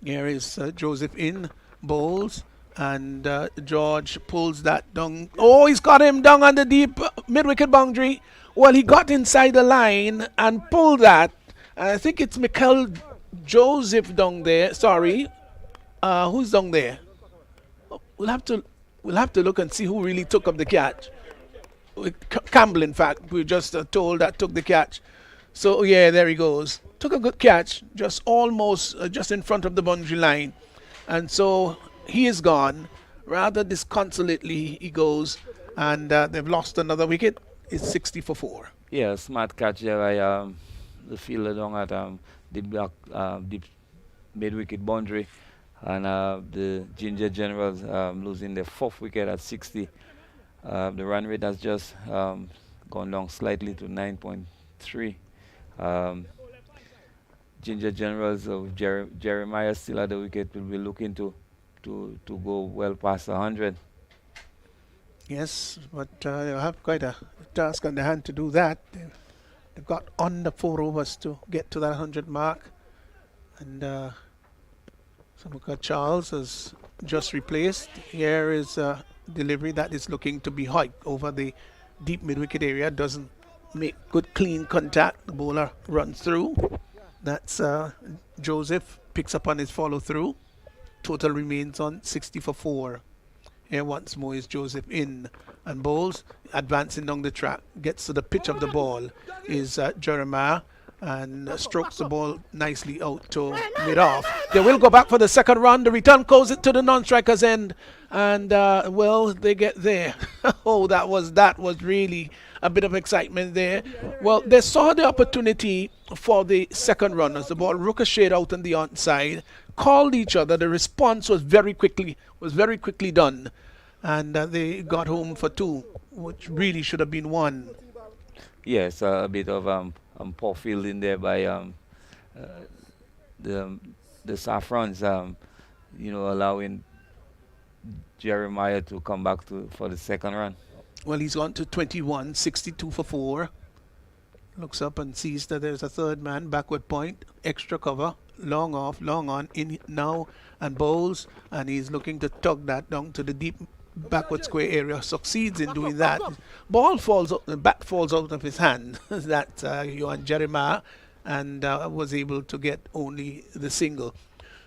Here is Joseph in, bowls, and George pulls that down. Oh, he's got him down on the deep mid-wicket boundary. Well, he got inside the line and pulled that. I think it's Michael Joseph down there. Sorry. Who's down there? We'll have to look and see who really took up the catch. Campbell, in fact, we just told that took the catch. So, yeah, there he goes. Took a good catch, just almost just in front of the boundary line. And so he is gone. Rather disconsolately he goes, and they've lost another wicket. It's 60 for 4. Yeah, smart catch there by the fielder down at the mid-wicket boundary. And the Ginger Generals losing their 4th wicket at 60. The run rate has just gone down slightly to 9.3. Ginger Generals of Jeremiah still at the wicket will be looking to go well past 100. Yes, but they'll have quite a task on their hand to do that. They've got under 4 overs to get to that 100 mark. And Samuka Charles has just replaced. Here is a delivery that is looking to be hiked over the deep mid-wicket area. Doesn't make good clean contact. The bowler runs through. That's Joseph picks up on his follow through. Total remains on 60 for 4. Here once more is Joseph in and bowls, advancing down the track, gets to the pitch of the ball is Jeremiah and strokes the ball nicely out to mid-off. They will go back for the second run. The return goes it to the non-striker's end, and well, they get there. Oh, that was really a bit of excitement there. Well, they saw the opportunity for the second run as the ball ricocheted out on the onside, called each other. The response was very quickly done, and they got home for 2, which really should have been 1. Yes, a bit of poor fielding there by the Saffrons, allowing Jeremiah to come back for the second run. Well, he's on to 21, 62 for 4. Looks up and sees that there's a third man, backward point, extra cover, long off, long on, in now, and bowls, and he's looking to tug that down to the deep backward square area. Succeeds in doing that. Ball falls out, the bat falls out of his hand. That Johan Jeremiah, and was able to get only the single.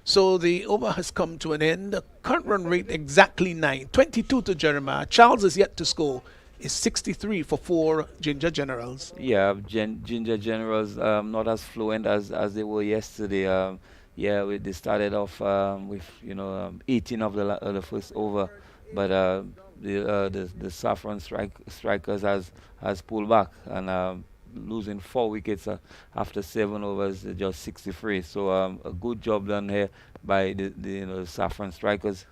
So the over has come to an end. The current run rate exactly 9. 22 to Jeremiah. Charles is yet to score. Is 63 for 4 Ginger Generals. Yeah, Ginger Generals not as fluent as they were yesterday. They started off with 18 of the first over, but the Saffron strikers has pulled back and losing 4 wickets after 7 overs, just 63. So a good job done here by the Saffron strikers.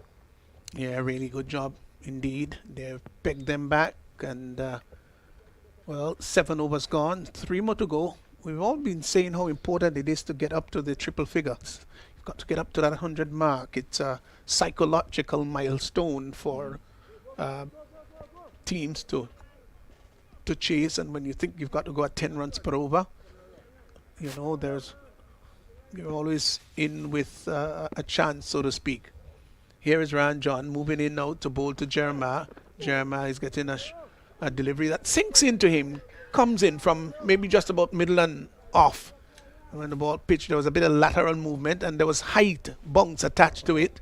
Yeah, really good job indeed. They've pegged them back, and 7 overs gone, 3 more to go. We've all been saying how important it is to get up to the triple figures. You've got to get up to that 100 mark. It's a psychological milestone for teams to chase, and when you think you've got to go at 10 runs per over, you're always in with a chance, so to speak. Here is Ryan John moving in now to bowl to Jeremiah. Jeremiah is getting a delivery that sinks into him, comes in from maybe just about middle and off. And when the ball pitched, there was a bit of lateral movement, and there was height bounce attached to it.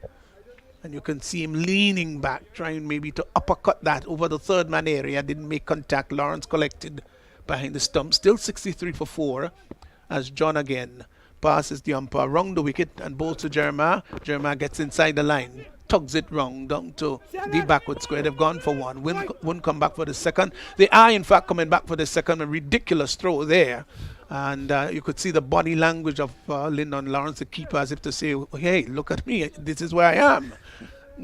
And you can see him leaning back, trying maybe to uppercut that over the third man area. Didn't make contact. Lawrence collected behind the stump. Still 63 for 4 as John again passes the umpire round the wicket and bowls to Jeremiah. Jeremiah gets inside the line, tugs it round down to the backward square. They've gone for 1. Wouldn't come back for the second. They are in fact coming back for the second. A ridiculous throw there. And you could see the body language of Lyndon Lawrence, the keeper, as if to say, hey, look at me, this is where I am.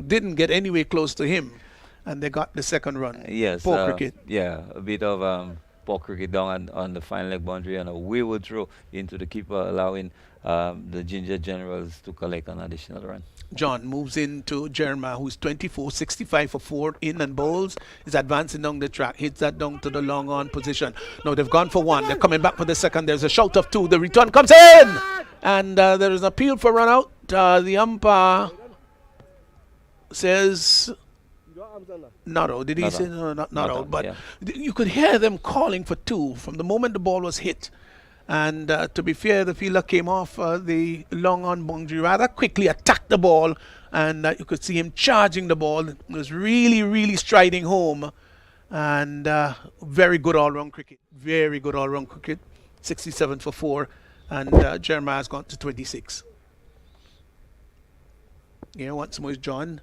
Didn't get anywhere close to him, and they got the second run. Yes. Poor cricket. Yeah, a bit of poor cricket down on the final leg boundary, and a wayward throw into the keeper, allowing the Ginger Generals to collect an additional run. John moves into Jeremiah, who's 24, 65 for 4, in and bowls, is advancing down the track, hits that down to the long on position. Now they've gone for 1, they're coming back for the second, there's a shout of 2, the return comes in! And there is an appeal for run out. The umpire says not out. Did he say no, not out? But yeah. You could hear them calling for 2 from the moment the ball was hit. And to be fair, the fielder came off the long on boundary rather quickly, attacked the ball, and you could see him charging the ball. It was really striding home, and very good all-round cricket. Very good all-round cricket. 67 for 4, and Jeremiah's gone to 26. Yeah, once more is John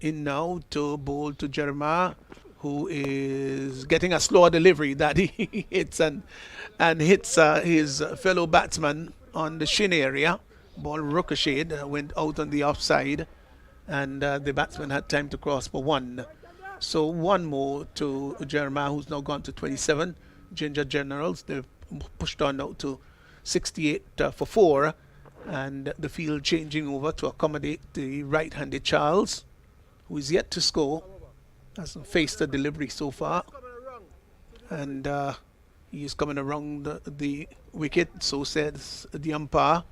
in now to bowl to Jeremiah, who is getting a slower delivery that he hits and hits his fellow batsman on the shin area. Ball ricocheted, went out on the offside, and the batsman had time to cross for 1. So 1 more to Jeremiah, who's now gone to 27. Ginger Generals, they've pushed on now to 68 for 4, and the field changing over to accommodate the right-handed Charles, who is yet to score. Hasn't faced a delivery so far, and he is coming around the wicket, so says the umpire.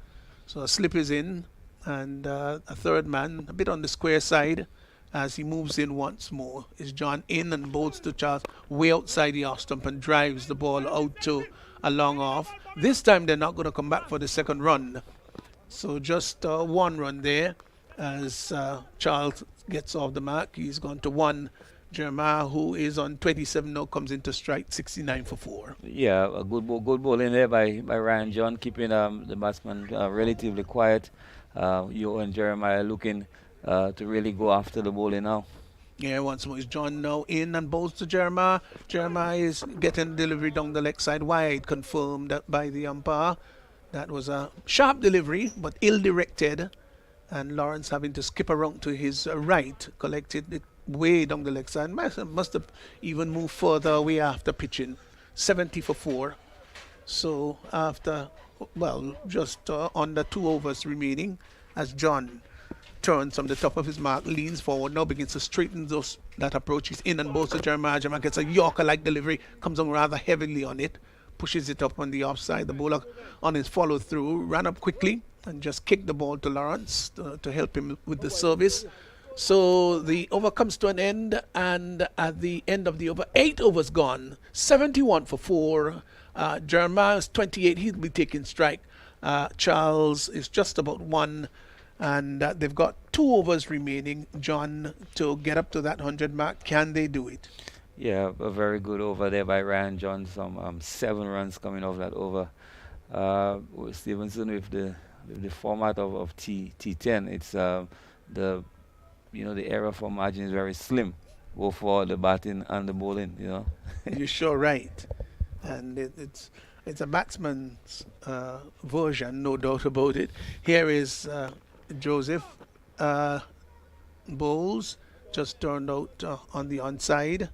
So a slip is in, and a third man a bit on the square side, as he moves in once more. Is John in and bowls to Charles way outside the off stump and drives the ball out to a long off. This time they're not going to come back for the second run. So just one run there as Charles gets off the mark. He's gone to one. Jeremiah, who is on 27 now, comes into strike, 69 for 4. Yeah, a good ball in there by Ryan John, keeping the batsman relatively quiet. You and Jeremiah looking to really go after the bowling now. Yeah, once more is John now in and bowls to Jeremiah. Jeremiah is getting delivery down the leg side wide, confirmed by the umpire. That was a sharp delivery, but ill-directed. And Lawrence having to skip around to his right, collected it way down the leg side. Must have even moved further away after pitching. 70 for 4. So after, well, just under 2 overs remaining, as John turns from the top of his mark, leans forward, now begins to straighten that approach. He's in and bowls to Jeremiah. Jeremiah gets a Yorker-like delivery, comes on rather heavily on it, pushes it up on the offside. The bowler on his follow-through ran up quickly and just kicked the ball to Lawrence to help him with the service. So the over comes to an end, and at the end of the over, 8 overs gone, 71 for 4. Jeremiah's 28, he'll be taking strike. Charles is just about 1, and they've got 2 overs remaining, John, to get up to that 100 mark. Can they do it? Yeah, a very good over there by Ryan John. Some 7 runs coming off that over. Stevenson with the format of T10, it's the error for margin is very slim, both for the batting and the bowling. You're sure right, and it's a batsman's version, no doubt about it. Here is Joseph bowls, just turned out on the onside,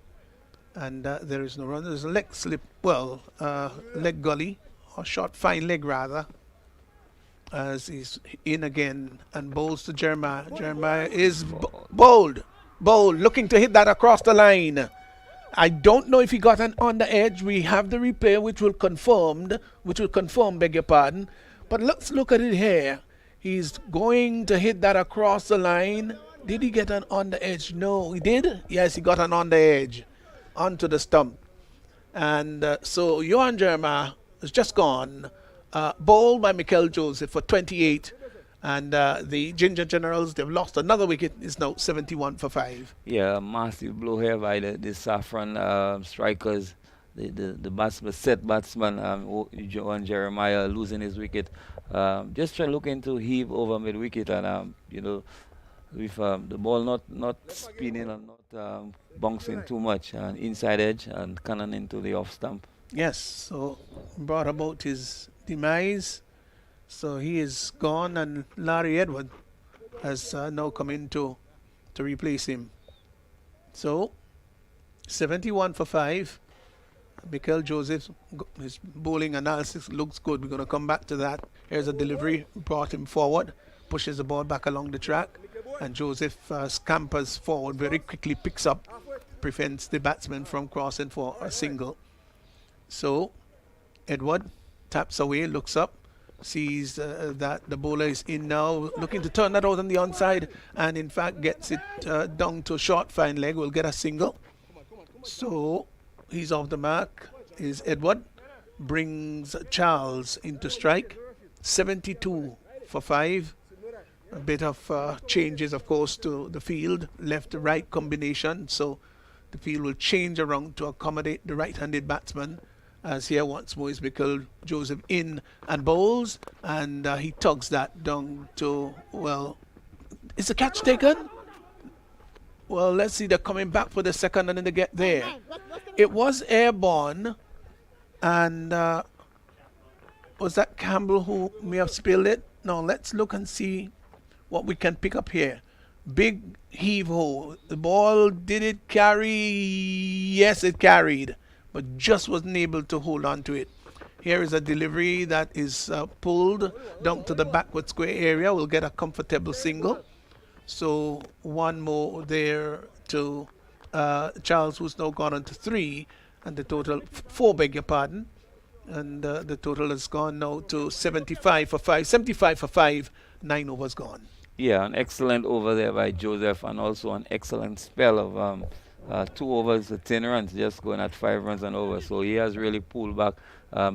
and there is no run. There's a leg slip, leg gully, or short fine leg rather, as he's in again and bowls to Jeremiah. Jeremiah is bowled, looking to hit that across the line. I don't know if he got on the edge. We have the replay which will confirm, beg your pardon. But let's look at it here. He's going to hit that across the line. Did he get on the edge? No, he did. Yes, he got on the edge, onto the stump. And so Johan Jeremiah is just gone. Bowled by Mikel Joseph for 28, and the Ginger Generals, they've lost another wicket. It's now 71 for 5. Yeah, a massive blow here by the Saffron strikers. The set batsman, Johan Jeremiah, losing his wicket. Just trying looking to heave over mid wicket, and with the ball not spinning and not bouncing too much, and inside edge and cannon into the off stump. Yes, so brought about his demise. So he is gone, and Larry Edward has now come in to replace him. So 71 for 5. Mikel Joseph, his bowling analysis looks good. We're going to come back to that. Here's a delivery, brought him forward, pushes the ball back along the track, and Joseph scampers forward very quickly, picks up, prevents the batsman from crossing for a single. So Edward taps away, looks up, sees that the bowler is in now, looking to turn that out on the onside, and in fact gets it down to a short fine leg, will get a single. So he's off the mark, is Edward, brings Charles into strike, 72 for 5. A bit of changes, of course, to the field, left-to-right combination, so the field will change around to accommodate the right-handed batsman. As here once more is Mikel Joseph in and bowls, and he tugs that down to, is the catch taken? Well, let's see, they're coming back for the second, and then they get there. It was airborne, and was that Campbell who may have spilled it? Now let's look and see what we can pick up here. Big heave-ho. The ball, did it carry? Yes, it carried, but just wasn't able to hold on to it. Here is a delivery that is pulled down to the backward square area. We'll get a comfortable single. So one more there to Charles, who's now gone on to 3, and the total 4, beg your pardon. And the total has gone now to 75 for 5. 75 for 5, 9 overs gone. Yeah, an excellent over there by Joseph, and also an excellent spell of 2 overs to 10 runs, just going at 5 runs and over. So he has really pulled back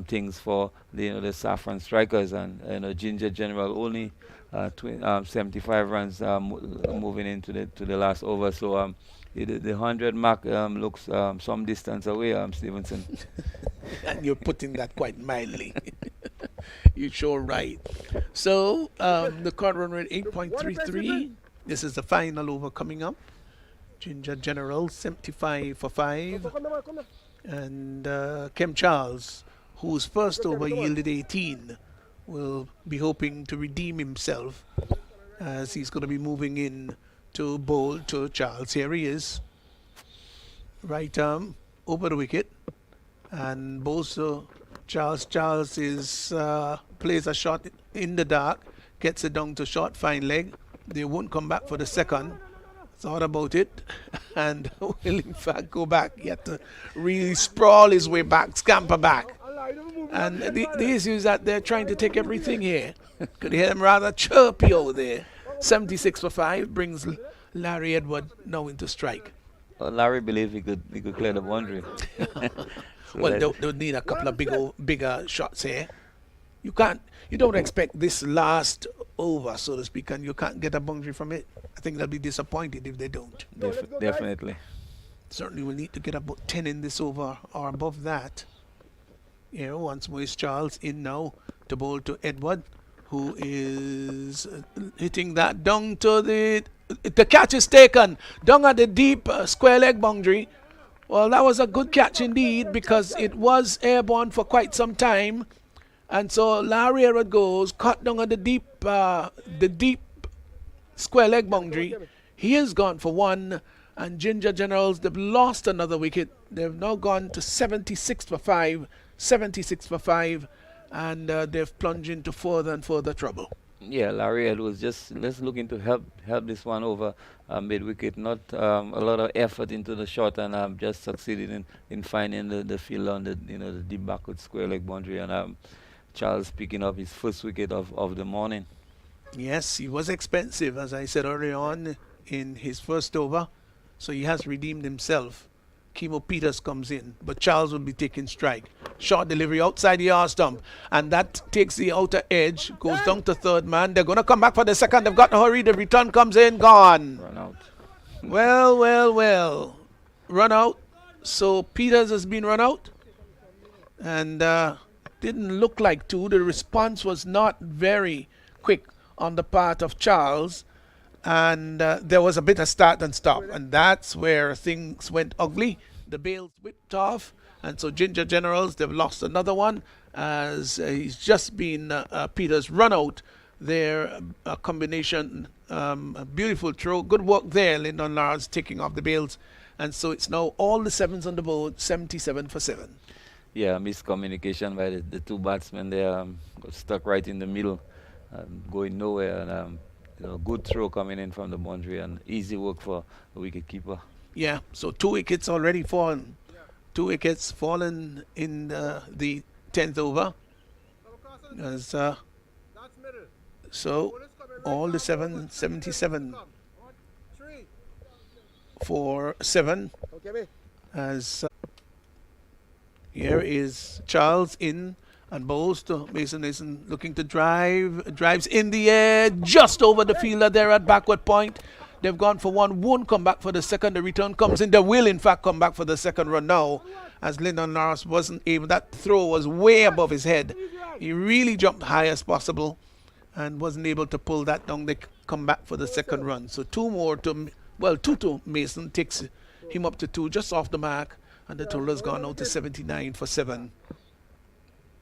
things for the Saffron strikers, and Ginger General only 75 runs moving into the last over. So the 100 mark looks some distance away, Stevenson. And you're putting that quite mildly. You're sure right. So the current run rate 8.33. This is the final over coming up. Ginger General 75 for 5. And Kem Charles, whose first over yielded 18, will be hoping to redeem himself as he's going to be moving in to bowl to Charles. Here he is. Right arm over the wicket. And bowls to Charles. Charles is plays a shot in the dark, gets it down to short fine leg. They won't come back for the second. Thought about it, and will in fact go back. He had to really sprawl his way back, scamper back. And the issue is that they're trying to take everything here. Could hear them rather chirpy over there. 76 for 5 brings Larry Edward now into strike. Well, Larry believed he could clear the boundary. So Well, they'll need a couple of bigger shots here. You don't expect this last over, so to speak, and you can't get a boundary from it. I think they'll be disappointed if they don't. Definitely. Certainly will need to get about 10 in this over or above that. Here, once more is Charles in now to bowl to Edward, who is hitting that down to the catch is taken down at the deep square leg boundary. Well, that was a good catch indeed, because it was airborne for quite some time. And so Larry Edward goes, cut down at the deep square leg boundary. He has gone for 1, and Ginger Generals, they've lost another wicket. They've now gone to 76 for 5, and they've plunged into further and further trouble. Yeah, Larry Ed was just looking to help this one over mid wicket. Not a lot of effort into the shot, and just succeeded in finding the field on the deep backward square leg boundary, and Charles picking up his first wicket of the morning. Yes, he was expensive, as I said earlier on, in his first over, so he has redeemed himself. Kimo Peters comes in, but Charles will be taking strike. Short delivery outside the arse stump, and that takes the outer edge, goes down to third man. They're going to come back for the second. They've got to hurry. The return comes in, gone. Run out. Well. Run out. So Peters has been run out, and didn't look like to. The response was not very quick on the part of Charles, and there was a bit of start and stop, and that's where things went ugly. The bails whipped off, and so Ginger Generals, they've lost another one, as he's just been Peters run out there. A combination, a beautiful throw, good work there. Lyndon Lars taking off the bails, and so it's now all the 7s on the board, 77 for 7. Yeah, miscommunication by the two batsmen. They got stuck right in the middle, going nowhere, and good throw coming in from the boundary, and easy work for the wicket keeper. Yeah, so 2 wickets already fallen. 2 wickets fallen in the 10th over. As, so all the 77 for 7. As here is Charles in and bowls to Mason looking to drives in the air just over the fielder there at backward point. They've gone for 1, won't come back for the second. The return comes in. They will in fact come back for the second run now, as Lyndon Norris wasn't able. That throw was way above his head. He really jumped high as possible and wasn't able to pull that down. They come back for the second run. So 2 more to, well, 2 to Mason, takes him up to 2, just off the mark, and the total has gone out to 79 for 7.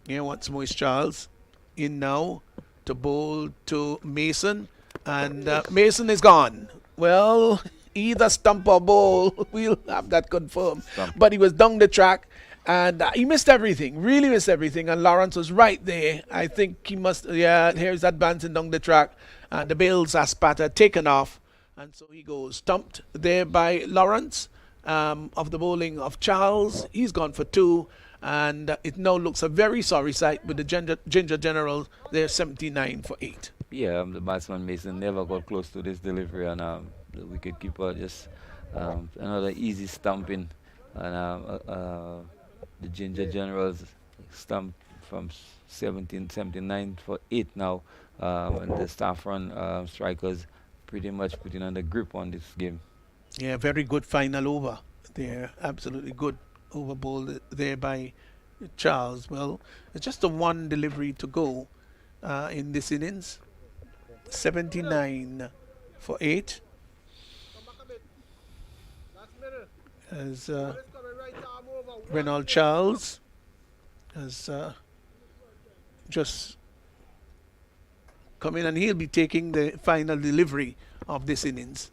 Here once more is Charles in now to bowl to Mason, and Mason is gone. Well, either stump or bowl, we'll have that confirmed. But he was down the track, and he missed everything, really missed everything, and Lawrence was right there. I think he must, here's advancing down the track, and the bails are spattered, taken off, and so he goes stumped there by Lawrence of the bowling of Charles. He's gone for 2, and it now looks a very sorry sight with the Ginger Generals. They're 79 for 8. Yeah, the batsman Mason never got close to this delivery, and the wicketkeeper just another easy stumping, and the Ginger Generals stump from 79 for 8 now, and the Saffron strikers pretty much putting on the grip on this game. Yeah, very good final over. They're absolutely good over ball there by Charles. Well, it's just a one delivery to go in this innings. 79 for 8. As Renald Charles has just come in, and he'll be taking the final delivery of this innings.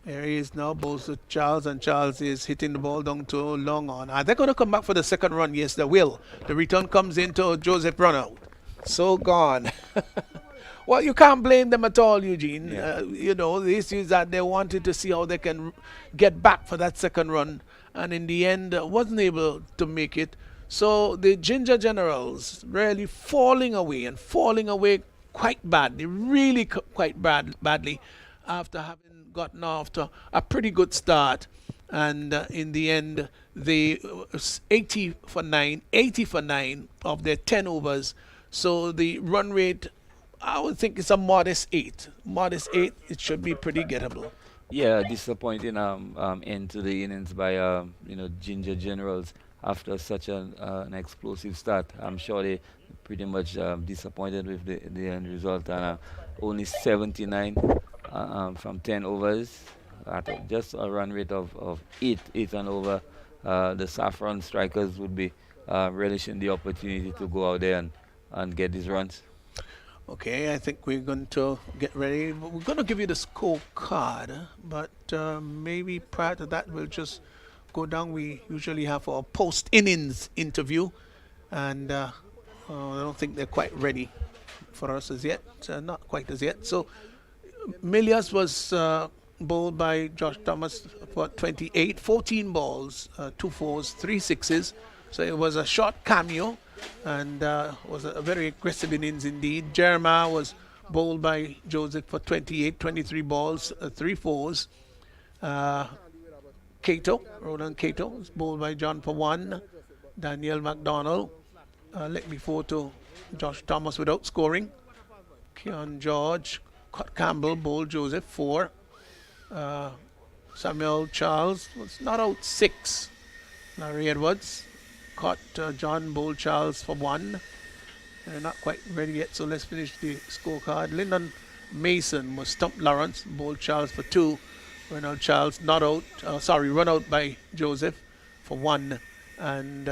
There he is now, bowls to Charles, and Charles is hitting the ball down to long on. Are they going to come back for the second run? Yes, they will. The return comes into Joseph run out. So gone. Well, you can't blame them at all, Eugene. Yeah. The issue is that they wanted to see how they can get back for that second run, and in the end, wasn't able to make it. So the Ginger Generals really falling away quite badly, really quite badly, after having gotten off to a pretty good start. And in the end, they 80 for 9 of their 10 overs. So the run rate, I would think it's a modest 8. Modest 8, it should be pretty gettable. Yeah, disappointing end to the innings by Ginger Generals after such an explosive start. I'm sure they pretty much disappointed with the end result, and only 79 from 10 overs at just a run rate of 8 and over. The Saffron strikers would be relishing the opportunity to go out there and get these runs. Okay, I think we're going to get ready. We're going to give you the scorecard, but maybe prior to that, we'll just go down. We usually have our post-innings interview, and I don't think they're quite ready for us as yet. Not quite as yet. So, Milias was bowled by Josh Thomas for 28, 14 balls, 2 fours, 3 sixes. So it was a short cameo, and was a very aggressive innings indeed. Jeremiah was bowled by Joseph for 28, 23 balls, 3 fours. Roland Cato was bowled by John for 1. Daniel McDonald let me forward to Josh Thomas without scoring. Keon George, Campbell bowled Joseph 4. Samuel Charles was not out 6. Larry Edwards caught John bowled Charles for 1. They're not quite ready yet, so let's finish the scorecard. Lyndon Mason was stumped Lawrence, bowled Charles for 2. Renald Charles not out, run out by Joseph for 1. And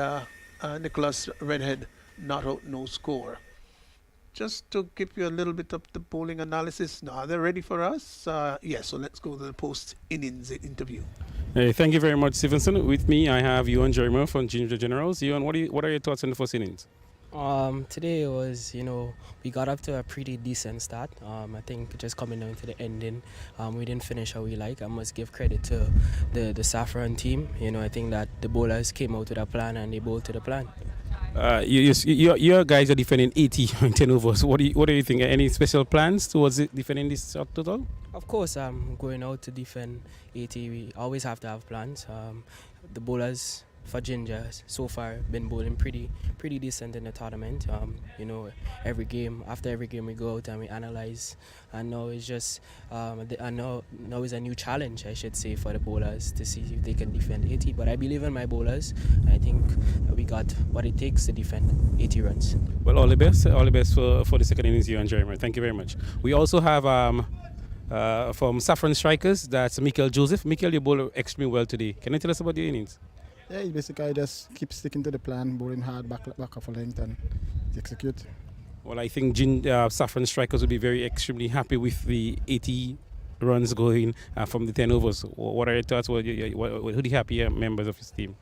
Nicholas Redhead not out, no score. Just to give you a little bit of the bowling analysis. Now, are they ready for us? Yes, so let's go to the post-innings interview. Hey, thank you very much, Stevenson. With me, I have Ewan Jeremiah from Ginger Generals. Ewan, what are your thoughts on the first innings? Today it was, we got up to a pretty decent start. I think just coming down to the ending, we didn't finish how we like. I must give credit to the Saffron team. I think that the bowlers came out with a plan and they bowled to the plan. Your guys are defending 80 in 10 overs. What do you think? Any special plans towards defending this total? Of course, going out to defend 80, we always have to have plans. The bowlers for Ginger so far been bowling pretty decent in the tournament. After every game we go out and we analyze, and now it's just now is a new challenge, I should say, for the bowlers to see if they can defend 80. But I believe in my bowlers. I think we got what it takes to defend 80 runs. Well, all the best for the second innings, you and Jeremy. Thank you very much. We also have from Saffron Strikers, that's Michael Joseph. Michael, you bowled extremely well today. Can you tell us about your innings? Yeah, he basically just keep sticking to the plan, bowling hard, back off a length, and execute. Well, I think Saffron Strikers will be extremely happy with the 80 runs going from the 10 overs. What are your thoughts? Who are the happier members of his team?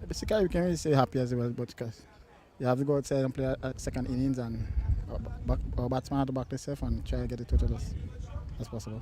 Basically, we can't really say happy as well, but because you have to go outside and play a second innings, and our batsman have to back themselves and try to get the total as possible.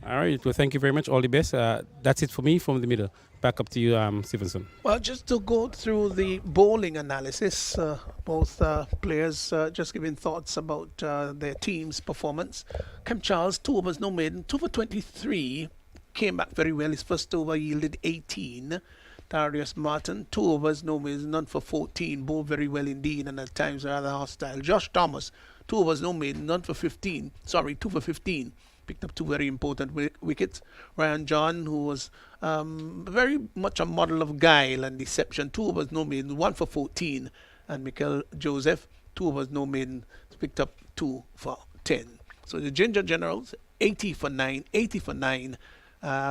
All right. Well, thank you very much. All the best. That's it for me from the middle. Back up to you, Stevenson. Well, just to go through the bowling analysis, both players just giving thoughts about their team's performance. Kem Charles, 2 overs, no maiden, 2 for 23, came back very well. His first over yielded 18. Darius Martin, 2 overs, no maiden, none for 14, bowled very well indeed and at times rather hostile. Josh Thomas, 2 overs, no maiden, none for 15. Sorry, 2 for 15. Picked up 2 very important wickets. Ryan John, who was very much a model of guile and deception, 2 overs, no maiden, 1 for 14. And Mikel Joseph, 2 overs, no maiden, picked up 2 for 10. So the Ginger Generals, 80 for 9,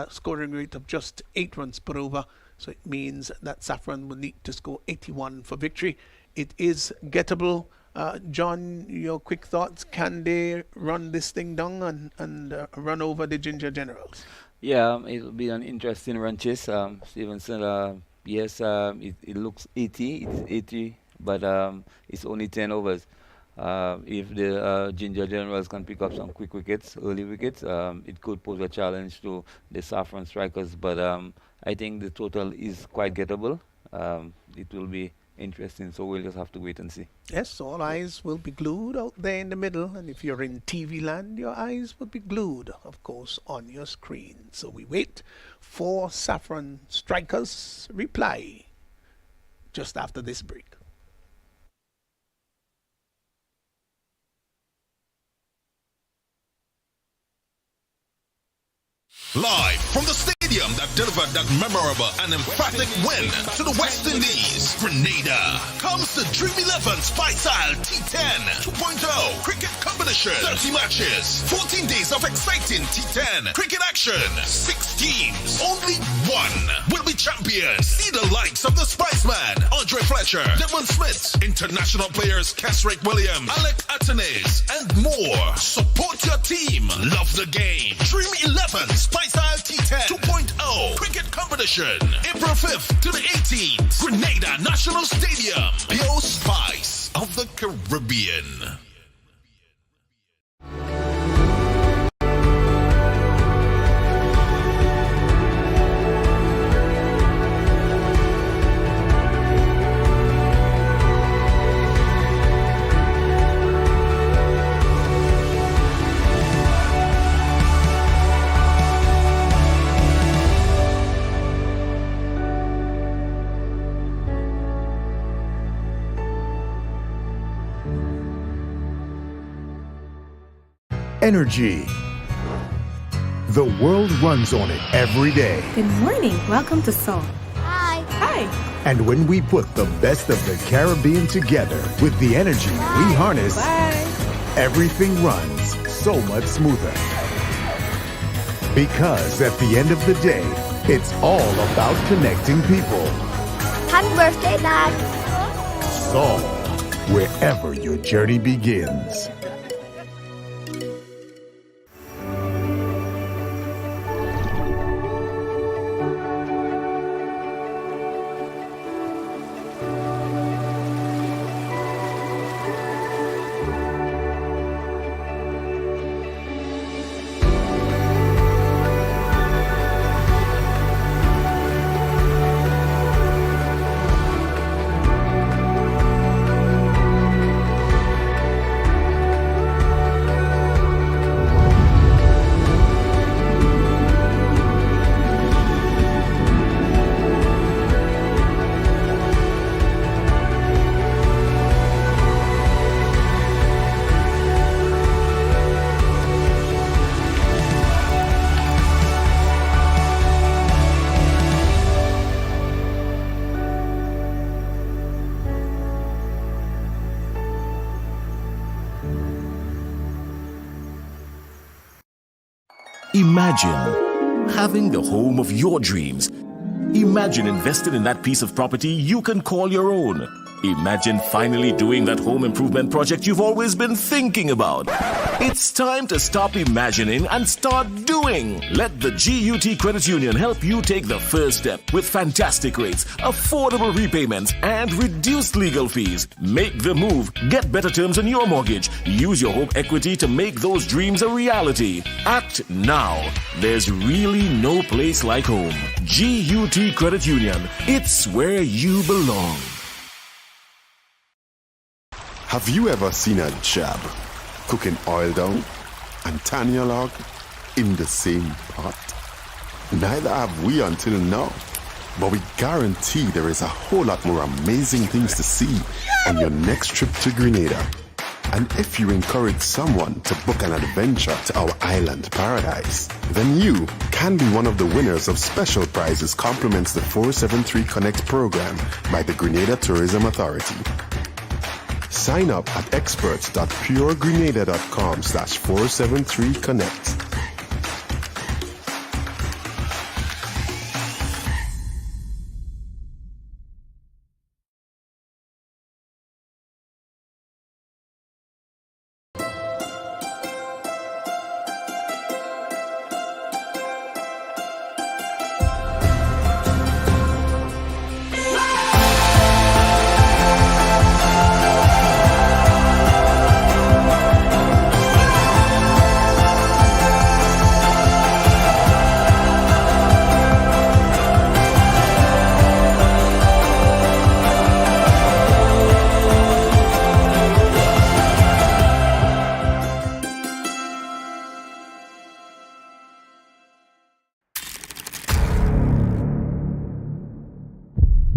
scoring rate of just 8 runs per over. So it means that Saffron will need to score 81 for victory. It is gettable. John, your quick thoughts. Can they run this thing down and run over the Ginger Generals? Yeah, it'll be an interesting run chase. Stevenson, yes, it looks 80. It's 80, but it's only 10 overs. If the Ginger Generals can pick up some quick wickets, early wickets, it could pose a challenge to the Saffron Strikers. But I think the total is quite gettable. It will be interesting, so we'll just have to wait and see. Yes, all eyes will be glued out there in the middle, and if you're in TV land, your eyes will be glued, of course, on your screen. So we wait for Saffron Strikers' reply just after this break. Live from the stadium that delivered that memorable and emphatic win to the West Indies, Grenada, comes the Dream 11 Spice Isle T10 2.0 cricket competition. 30 matches, 14 days of exciting T10 cricket action. 6 teams, only one will be champions. See the likes of the Spiceman, Andre Fletcher, Devon Smith, international players Kesrick Williams, Alec Atenes, and more. Support your team. Love the game. Dream 11 Spice Isle T10 2.0 cricket competition. April 5th to the 18th. Grenada National Stadium. Pure Spice of the Caribbean. Energy. The world runs on it every day. Good morning. Welcome to Seoul. Hi. Hi. And when we put the best of the Caribbean together with the energy we harness, everything runs so much smoother. Because at the end of the day, it's all about connecting people. Happy birthday, Dad. So, wherever your journey begins. Imagine having the home of your dreams. Imagine investing in that piece of property you can call your own. Imagine finally doing that home improvement project you've always been thinking about. It's time to stop imagining and start doing. Let the GUT Credit Union help you take the first step with fantastic rates, affordable repayments, and reduced legal fees. Make the move. Get better terms on your mortgage. Use your home equity to make those dreams a reality. Act now. There's really no place like home. GUT Credit Union. It's where you belong. Have you ever seen a job cooking oil down and Tanya log in the same pot? Neither have we until now. But we guarantee there is a whole lot more amazing things to see on your next trip to Grenada. And if you encourage someone to book an adventure to our island paradise, then you can be one of the winners of special prizes compliments the 473 Connect program by the Grenada Tourism Authority. Sign up at experts.puregrenada.com/473connect.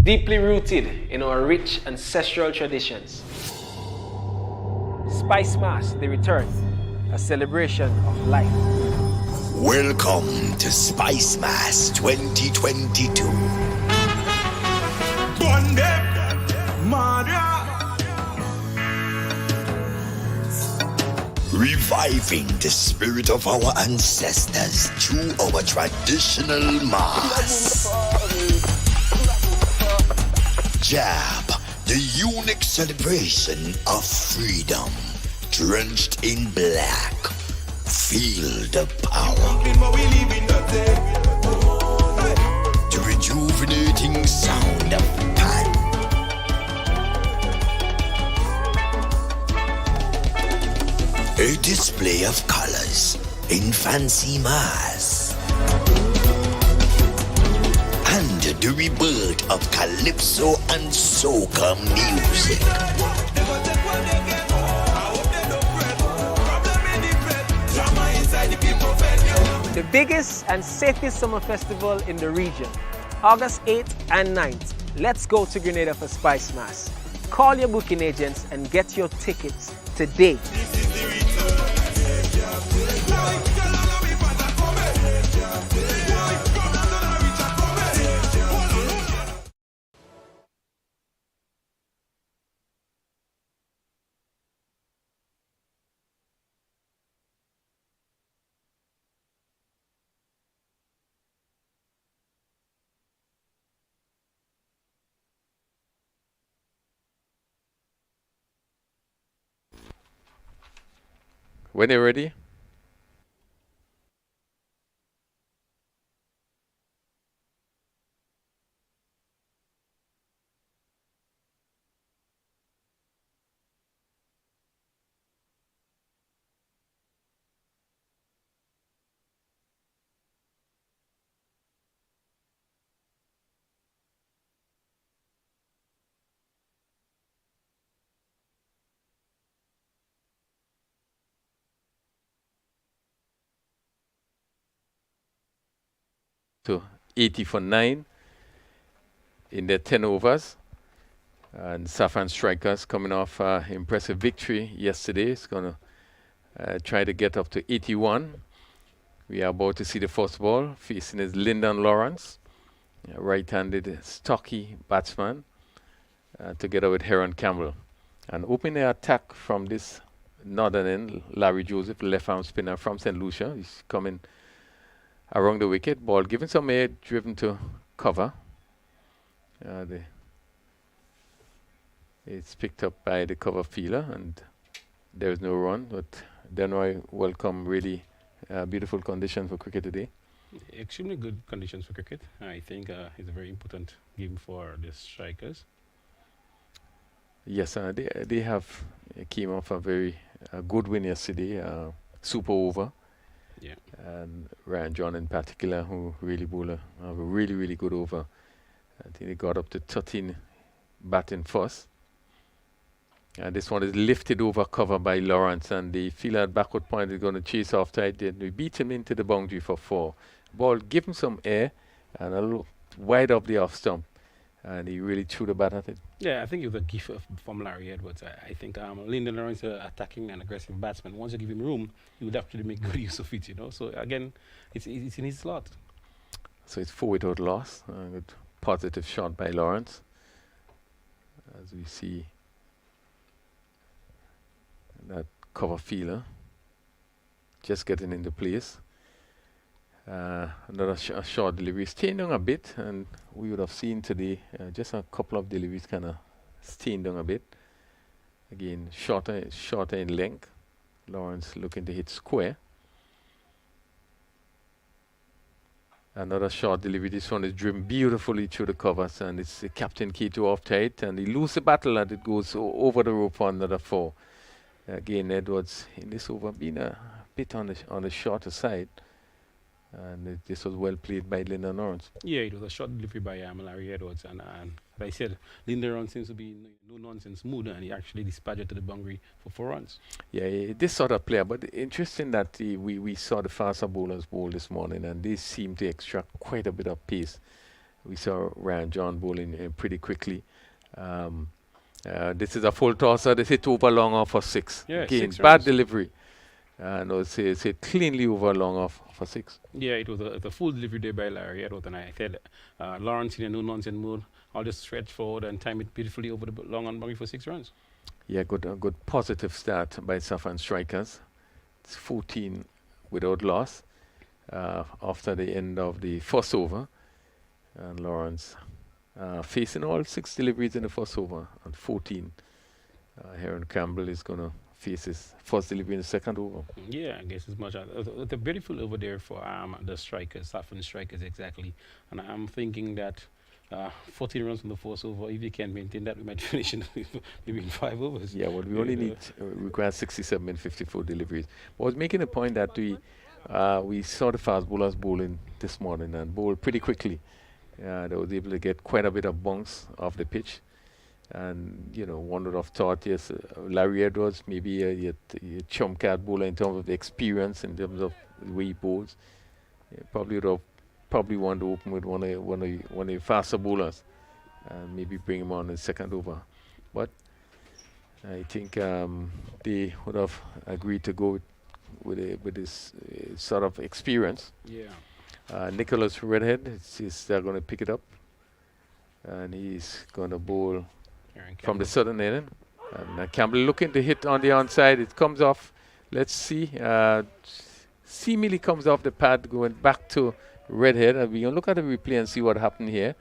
Deeply rooted in our rich ancestral traditions. Spice Mass, the return, a celebration of life. Welcome to Spice Mass 2022. Reviving the spirit of our ancestors through our traditional mass. Jab, the unique celebration of freedom, drenched in black. Feel the power. The rejuvenating sound of pan. A display of colors in fancy mass. And the rebirth of calypso and soca music. The biggest and safest summer festival in the region, August 8th and 9th. Let's go to Grenada for Spice Mass. Call your booking agents and get your tickets today. When you're ready. To 80 for 9 in their 10 overs. And Saffron Strikers coming off impressive victory yesterday. It's going to try to get up to 81. We are about to see the first ball. Facing is Lyndon Lawrence, right-handed stocky batsman, together with Heron Campbell. And opening the attack from this northern end, Larry Joseph, left-arm spinner from St. Lucia. He's coming around the wicket, ball given some air, driven to cover. The It's picked up by the cover fielder, and there is no run. But Denoy welcome really beautiful conditions for cricket today. Extremely good conditions for cricket. I think it's a very important game for the strikers. Yes, they have came off a very good win yesterday, super over. Yeah. And Ryan John in particular, who really bowled a really, really good over. I think they got up to 13 batting first. And this one is lifted over cover by Lawrence, and the fielder at backward point is going to chase after it. Then we beat him into the boundary for 4. Ball, give him some air, and a little wide up the off stump. And he really threw the bat at it. Yeah, I think it was a gift from Larry Edwards. I think Lyndon Lawrence is an attacking and aggressive batsman. Once you give him room, he would actually make good use of it, you know. So again, it's in his slot. So it's 4 without loss. A good positive shot by Lawrence. As we see that cover fielder just getting into place. Another short delivery, staying down a bit, and we would have seen today just a couple of deliveries kind of staying down a bit. Again, shorter in length. Lawrence looking to hit square. Another short delivery. This one is driven beautifully through the covers, and it's Captain K2 off tight, and he loses the battle, and it goes over the rope for another 4. Again, Edwards in this over being a bit on the shorter side. And this was well played by Lyndon Lawrence. Yeah, it was a short delivery by Larry Edwards. And as I said, Lyndon Lawrence seems to be no-nonsense mood, and he actually dispatched it to the boundary for 4 runs. Yeah, this sort of player. But interesting that we saw the faster bowlers bowl this morning, and they seem to extract quite a bit of pace. We saw Ryan John bowling pretty quickly. This is a full tosser. They hit over long off for 6. Yeah, Again, 6 bad runs. delivery. No, it's hit cleanly over long off for 6. Yeah, it was a full delivery there by Larry Edwards, and I said, Lawrence in a no-nonsense mood, I'll just stretch forward and time it beautifully over the long on boundary for 6 runs. Yeah, good positive start by Saffron strikers. It's 14 without loss after the end of the first over. And Lawrence facing all 6 deliveries in the first over and 14. Heron Campbell is going to face his first delivery in the second over. Yeah, I guess as much as the beautiful over there for the strikers, Saffron strikers exactly. And I'm thinking that 14 runs from the first over, if you can maintain that, we might finish in maybe in 5 overs. Yeah, well, we only need require 67 and 54 deliveries. But I was making a point that we saw the fast bowlers bowling this morning and bowled pretty quickly. They was able to get quite a bit of bounce off the pitch. And, you know, one would have thought, yes, Larry Edwards, maybe a chum cat bowler in terms of the experience, in terms of the way he bowls. Probably would have wanted to open with one of the faster bowlers and maybe bring him on in the second over. But I think they would have agreed to go with this sort of experience. Yeah. Nicholas Redhead is going to pick it up, and he's going to bowl from the southern end. And Campbell looking to hit on the onside. It comes off. Let's see. Seemingly comes off the pad going back to Redhead. And we're going to look at the replay and see what happened here.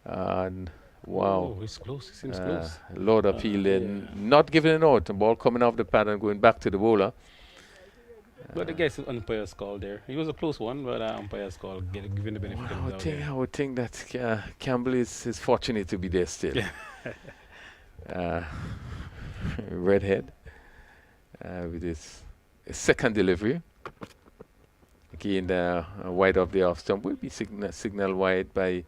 And wow. Oh, it's close. It seems close. Lord appeal then. Not giving it out. The ball coming off the pad and going back to the bowler. But I guess umpire's call there. It was a close one, but umpire's call given the benefit of the doubt. I would think that Campbell is fortunate to be there still. Redhead with his second delivery. Again, wide of the off stump will be signal wide by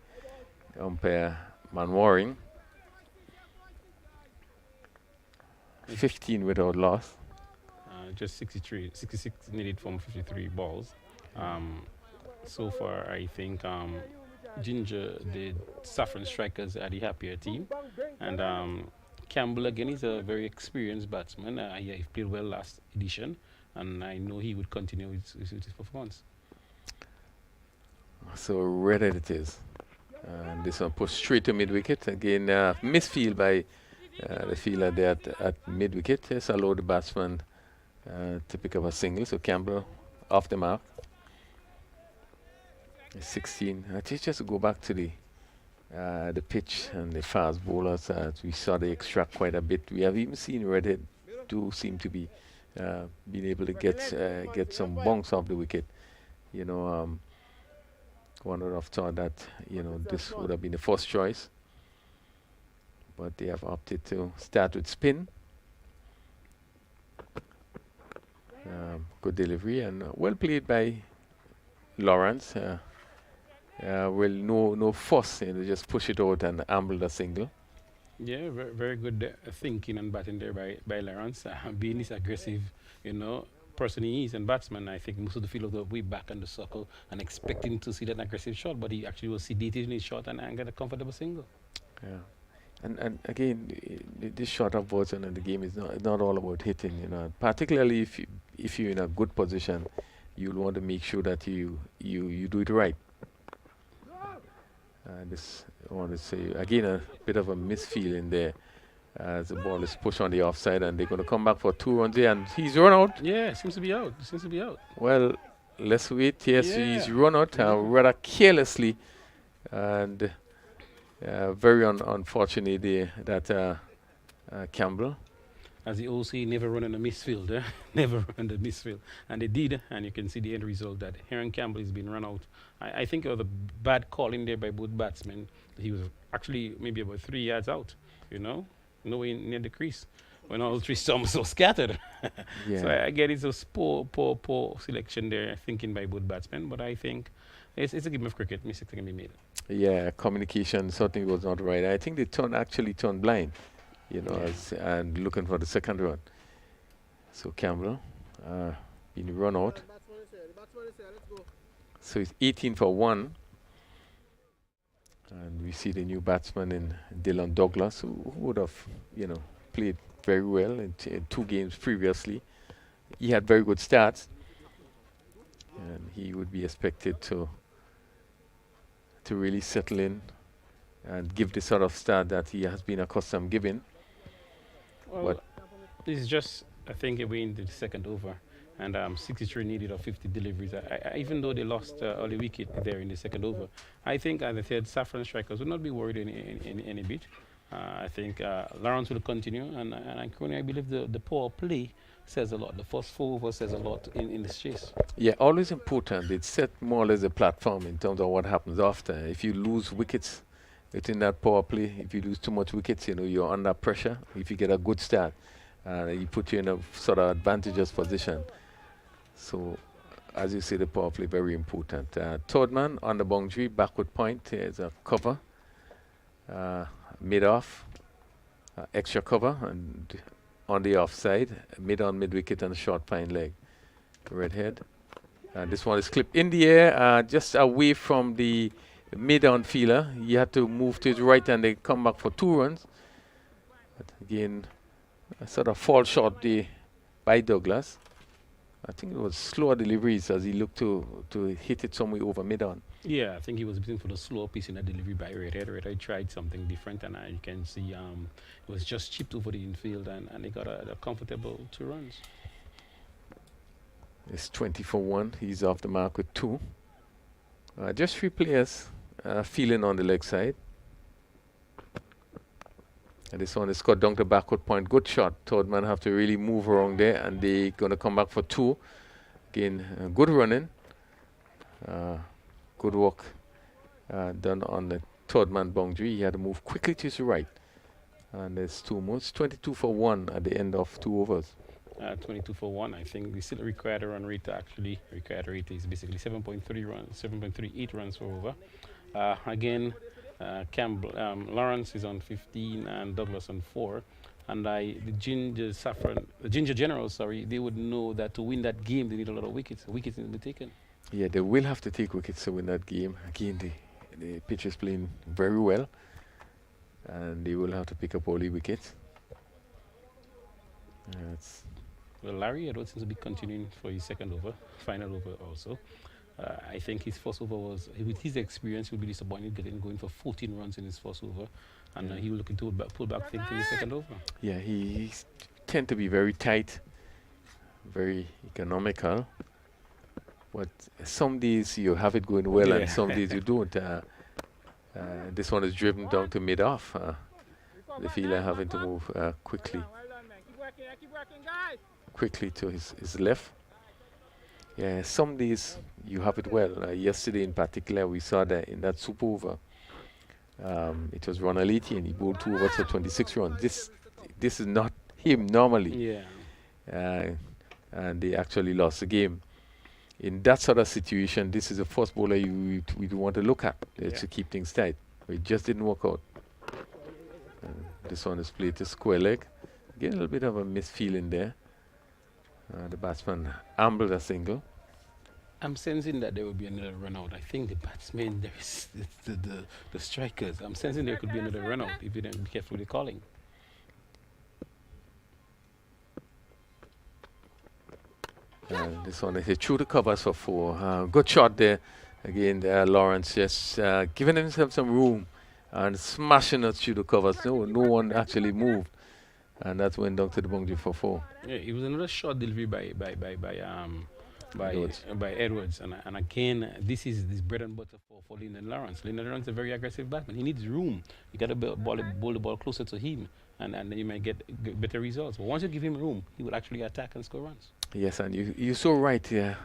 umpire Manwaring. 15 without loss. Just 66 needed from 53 balls. So far, I think Ginger, the Saffron strikers, are the happier team. And Campbell, again, is a very experienced batsman. He played well last edition, and I know he would continue with his performance. So red it is. And this one pushed straight to mid-wicket. Again, misfield by the fielder there at mid-wicket. Just allowed the batsman to pick up a single. So Campbell off the mark. 16. I think just to go back to the the pitch and the fast bowlers. We saw they extract quite a bit. We have even seen Redhead do seem to be being able to get some bunks off the wicket. You know, one would have thought that this would have been the first choice, but they have opted to start with spin. Good delivery and well played by Lawrence. Well, no fuss, just push it out and amble a single. Yeah, very, very good thinking and batting there by Lawrence. Being this aggressive, person he is and batsman, I think most of the field were way back on the circle and expecting to see that aggressive shot, but he actually was sedated in his shot and got a comfortable single. Yeah. And again, this shorter version of the game is not all about hitting. Particularly if you're in a good position, you'll want to make sure that you do it right. This I want to say again a bit of a misfeeling there as the ball is pushed on the offside, and they're going to come back for 2 runs there, and he's run out. Yeah, seems to be out. Seems to be out. Well, let's wait. Yes, he's run out rather carelessly, and. Very unfortunate that Campbell. As the OC never run in the misfield, never run in the misfield. And they did, and you can see the end result that Aaron Campbell has been run out. I think it was a bad call in there by both batsmen. He was actually maybe about 3 yards out, nowhere near the crease. When all 3 storms were scattered. So I get it's a poor selection there, thinking by both batsmen, but I think it's a game of cricket. Mistakes can be made. Yeah, communication certainly was not right. I think they actually turned blind, and looking for the second run. So Campbell being run out. So it's 18 for 1. And we see the new batsman in Dylan Douglas, who would have, played very well in 2 games previously. He had very good stats, and he would be expected to really settle in and give the sort of start that he has been accustomed giving. Well, but this is just, I think, we're into the second over, and 63 needed of 50 deliveries. Even though they lost early wicket there in the second over, I think, as I said, Saffron strikers would not be worried in any bit. I think Lawrence will continue, and I believe the power play says a lot. The first 4 overs says a lot in this chase. Yeah, always important. It set more or less a platform in terms of what happens after. If you lose wickets within that power play, if you lose too much wickets, you're under pressure. If you get a good start, you put you in a sort of advantageous position. So, as you say, the power play very important. Third man on the boundary, backward point. There's a cover. Mid-off, extra cover, and on the offside, mid-on, mid-wicket, and a short fine leg. Redhead. This one is clipped in the air, just away from the mid-on fielder. He had to move to his right, and they come back for 2 runs. But again, a sort of fall short there by Douglas. I think it was slower deliveries as he looked to hit it somewhere over mid-on. Yeah, I think he was looking for the slower piece in that delivery by Redhead. Redhead tried something different, and you can see it was just chipped over the infield, and they got a comfortable 2 runs. It's 20 for 1. He's off the mark with 2. Just 3 players feeling on the leg side. And this one is cut down to backward point. Good shot. Third man have to really move around there, and they're going to come back for 2. Again, good running. Good work done on the third man boundary. He had to move quickly to his right. And there's 2 more. It's 22 for 1 at the end of 2 overs. 22 for 1. I think we still required a run rate required rate is basically 7.38 runs per over. Again, Campbell, Lawrence is on 15 and Douglas on 4. And the Ginger Generals, they would know that to win that game, they need a lot of wickets. Wickets need to be taken. Yeah, they will have to take wickets to win that game. Again, the pitch is playing very well, and they will have to pick up all the wickets. Well, Larry Edwards seems to be continuing for his second over, final over also. I think his first over was, with his experience, he will be disappointed going for 14 runs in his first over, and he will look into pull back things in the second over. Yeah, he tend to be very tight, very economical. But some days you have it going well, and some days you don't. This one is driven down to mid-off. The fielder having to move quickly to his left. Yeah, some days you have it well. Yesterday in particular, we saw that in that super over. It was Ronald 18. He bowled 2 overs for 26 runs. This is not him normally. Yeah. And they actually lost the game. In that sort of situation, this is the first bowler we do want to look at to keep things tight. But it just didn't work out. This one is played to square leg. Get a little bit of a missed feeling there. The batsman ambled a single. I'm sensing that there will be another run out. I think the batsmen, the strikers, I'm sensing there could be another run out if you don't be careful with the calling. This one is through the covers for 4. Good shot there. Again, Lawrence just giving himself some room and smashing it through the covers. No one actually moved. And that went down to the boundary for 4. Yeah, it was another short delivery by Edwards. And again, this is bread and butter for Lyndon Lawrence. Lyndon Lawrence is a very aggressive batsman. He needs room. You got to bowl the ball closer to him, and then you might get better results. But once you give him room, he will actually attack and score runs. Yes, and you're so right here.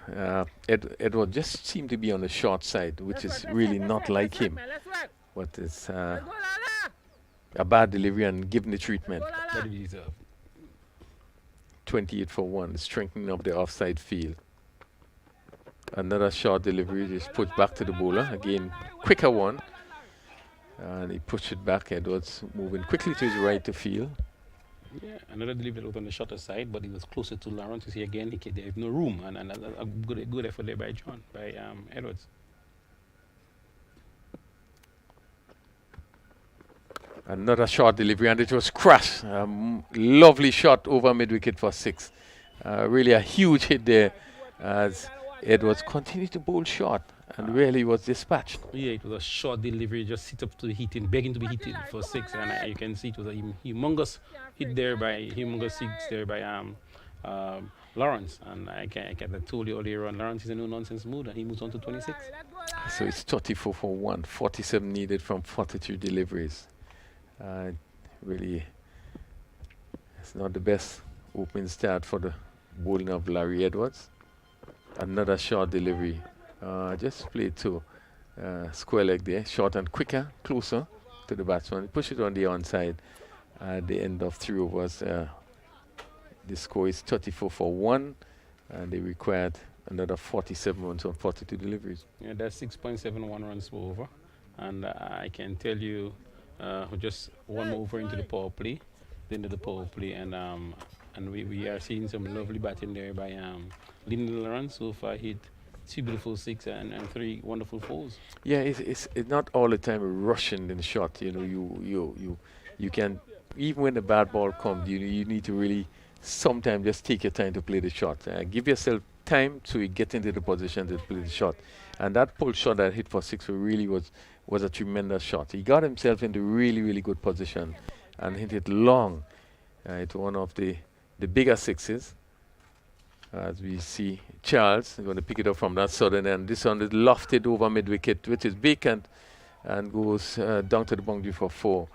Edward just seemed to be on the short side, which is really not like him. But it's a bad delivery and given the treatment. That he deserved. 28 for 1, strengthening up the offside field. Another short delivery, just pushed back to the bowler. Again, quicker one. And he pushed it back. Edwards moving quickly to his right to field. Yeah, another delivery that was on the shorter side, but he was closer to Lawrence. You see again, there is no room, and a good effort there by Edwards. Another short delivery, and it was crashed. Lovely shot over mid-wicket for 6. Really a huge hit there as Edwards continued to bowl short and really was dispatched. Yeah, it was a short delivery, just sit up to the hitting, begging to be hitting for 6, and you can see it was a humongous hit there by Lawrence, and I told you earlier on, Lawrence is in a no-nonsense mood, and he moves on to 26. So it's 34 for 1, 47 needed from 43 deliveries. Really, it's not the best opening start for the bowling of Larry Edwards. Another short delivery. Just played to square leg there, short and quicker, closer to the batsman. Push it on the onside. At the end of 3 overs, the score is 34 for 1, and they required another 47 runs on 42 deliveries. Yeah, that's 6.71 runs per over, and I can tell you. Just one more over into the power play, and we are seeing some lovely batting there by Lyndon Lawrence. So far, hit 2 beautiful 6 and 3 wonderful 4s. Yeah, it's not all the time rushing in the shot. You know, you can, even when the bad ball comes, you need to really sometimes just take your time to play the shot. Give yourself time to get into the position to play the shot. And that pull shot that hit for 6 really was a tremendous shot. He got himself into really, really good position and hit it long. It's one of the bigger 6s. As we see Charles going to pick it up from that southern end. This one is lofted over mid-wicket, which is vacant, and goes down to the boundary for 4.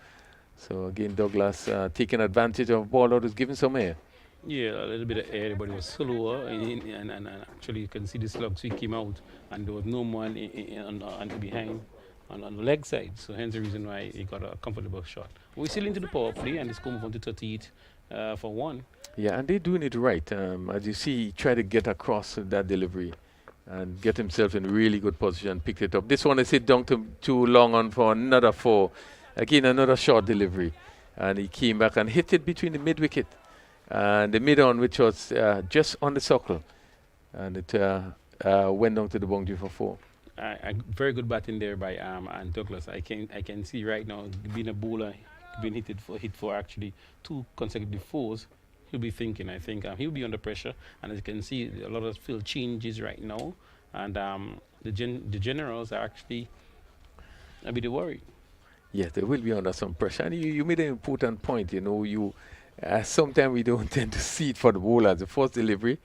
So again, Douglas taking advantage of a ball that was given some air. Yeah, a little bit of air, but it was slower, and actually you can see the slug sweep came out, and there was no one behind on the leg side, so hence the reason why he got a comfortable shot. We're still into the power play, and it's come on to 38 for 1. Yeah, and they're doing it right. As you see, he tried to get across that delivery and get himself in really good position, picked it up. This one is hit down too long on for another 4. Again, another short delivery, and he came back and hit it between the mid-wicket and the mid-on, which was just on the circle, and it went down to the boundary for 4. Very good batting there by and Douglas. I can see right now, being a bowler, being hit for actually 2 consecutive 4s, he'll be thinking. I think he'll be under pressure, and as you can see, a lot of field changes right now, and the generals are actually a bit worried. Yes, they will be under some pressure. And you made an important point. You know, sometimes we don't tend to see it for the bowlers. The first delivery,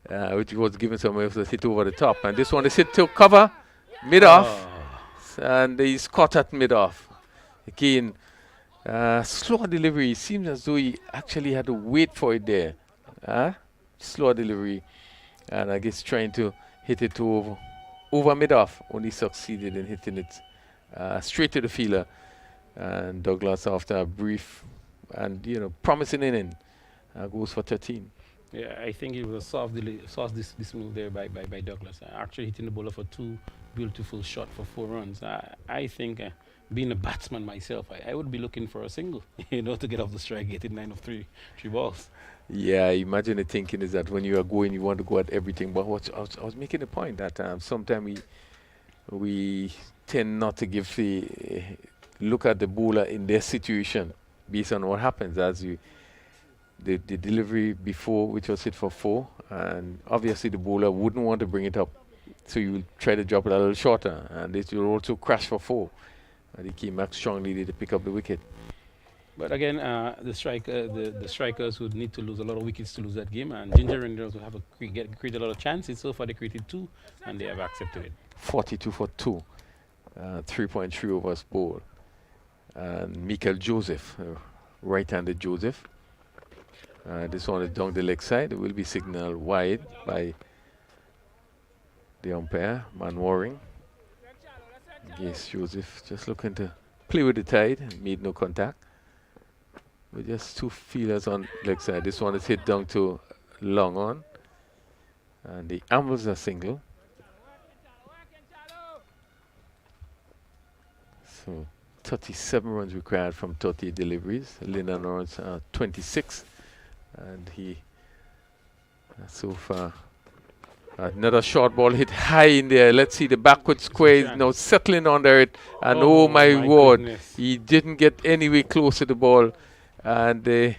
which was given somewhere, was hit over the top, and this one is hit to cover mid-off. Lawrence, and he's caught at mid-off. Again, slow delivery. Seems as though he actually had to wait for it there. Slow delivery. And I guess trying to hit it over mid-off. Only succeeded in hitting it straight to the fielder. And Douglas, after a brief and promising inning, goes for 13. Yeah, I think it was this move there by Douglas. Actually hitting the bowler for 2 beautiful shots for 4 runs. I think, being a batsman myself, I would be looking for a single, to get off the strike, getting 9 of 3 balls. Yeah, I imagine the thinking is that when you are going, you want to go at everything. But I was making the point that sometimes we tend not to give look at the bowler in their situation based on what happens as the delivery before, which was hit for 4, and obviously the bowler wouldn't want to bring it up, so you will try to drop it a little shorter, and it will also crash for 4. And he came back strongly to pick up the wicket. But again, the strikers would need to lose a lot of wickets to lose that game, and Ginger Rangers will have create a lot of chances. So far, they created 2, and they have accepted it. 42 for 2, 3.3 overs bowled, and Michael Joseph, right-handed Joseph. This one is down the leg side. It will be signaled wide by the umpire, Manwaring. Yes, Joseph just looking to play with the tide, made no contact. With just 2 fielders on leg side. This one is hit down to long on, and the ambles are single. So 37 runs required from 38 deliveries. Lyndon Lawrence 26. And he, so far, another short ball hit high in there. Let's see the backward square now settling under it. And oh my word, goodness. He didn't get anywhere close to the ball. And the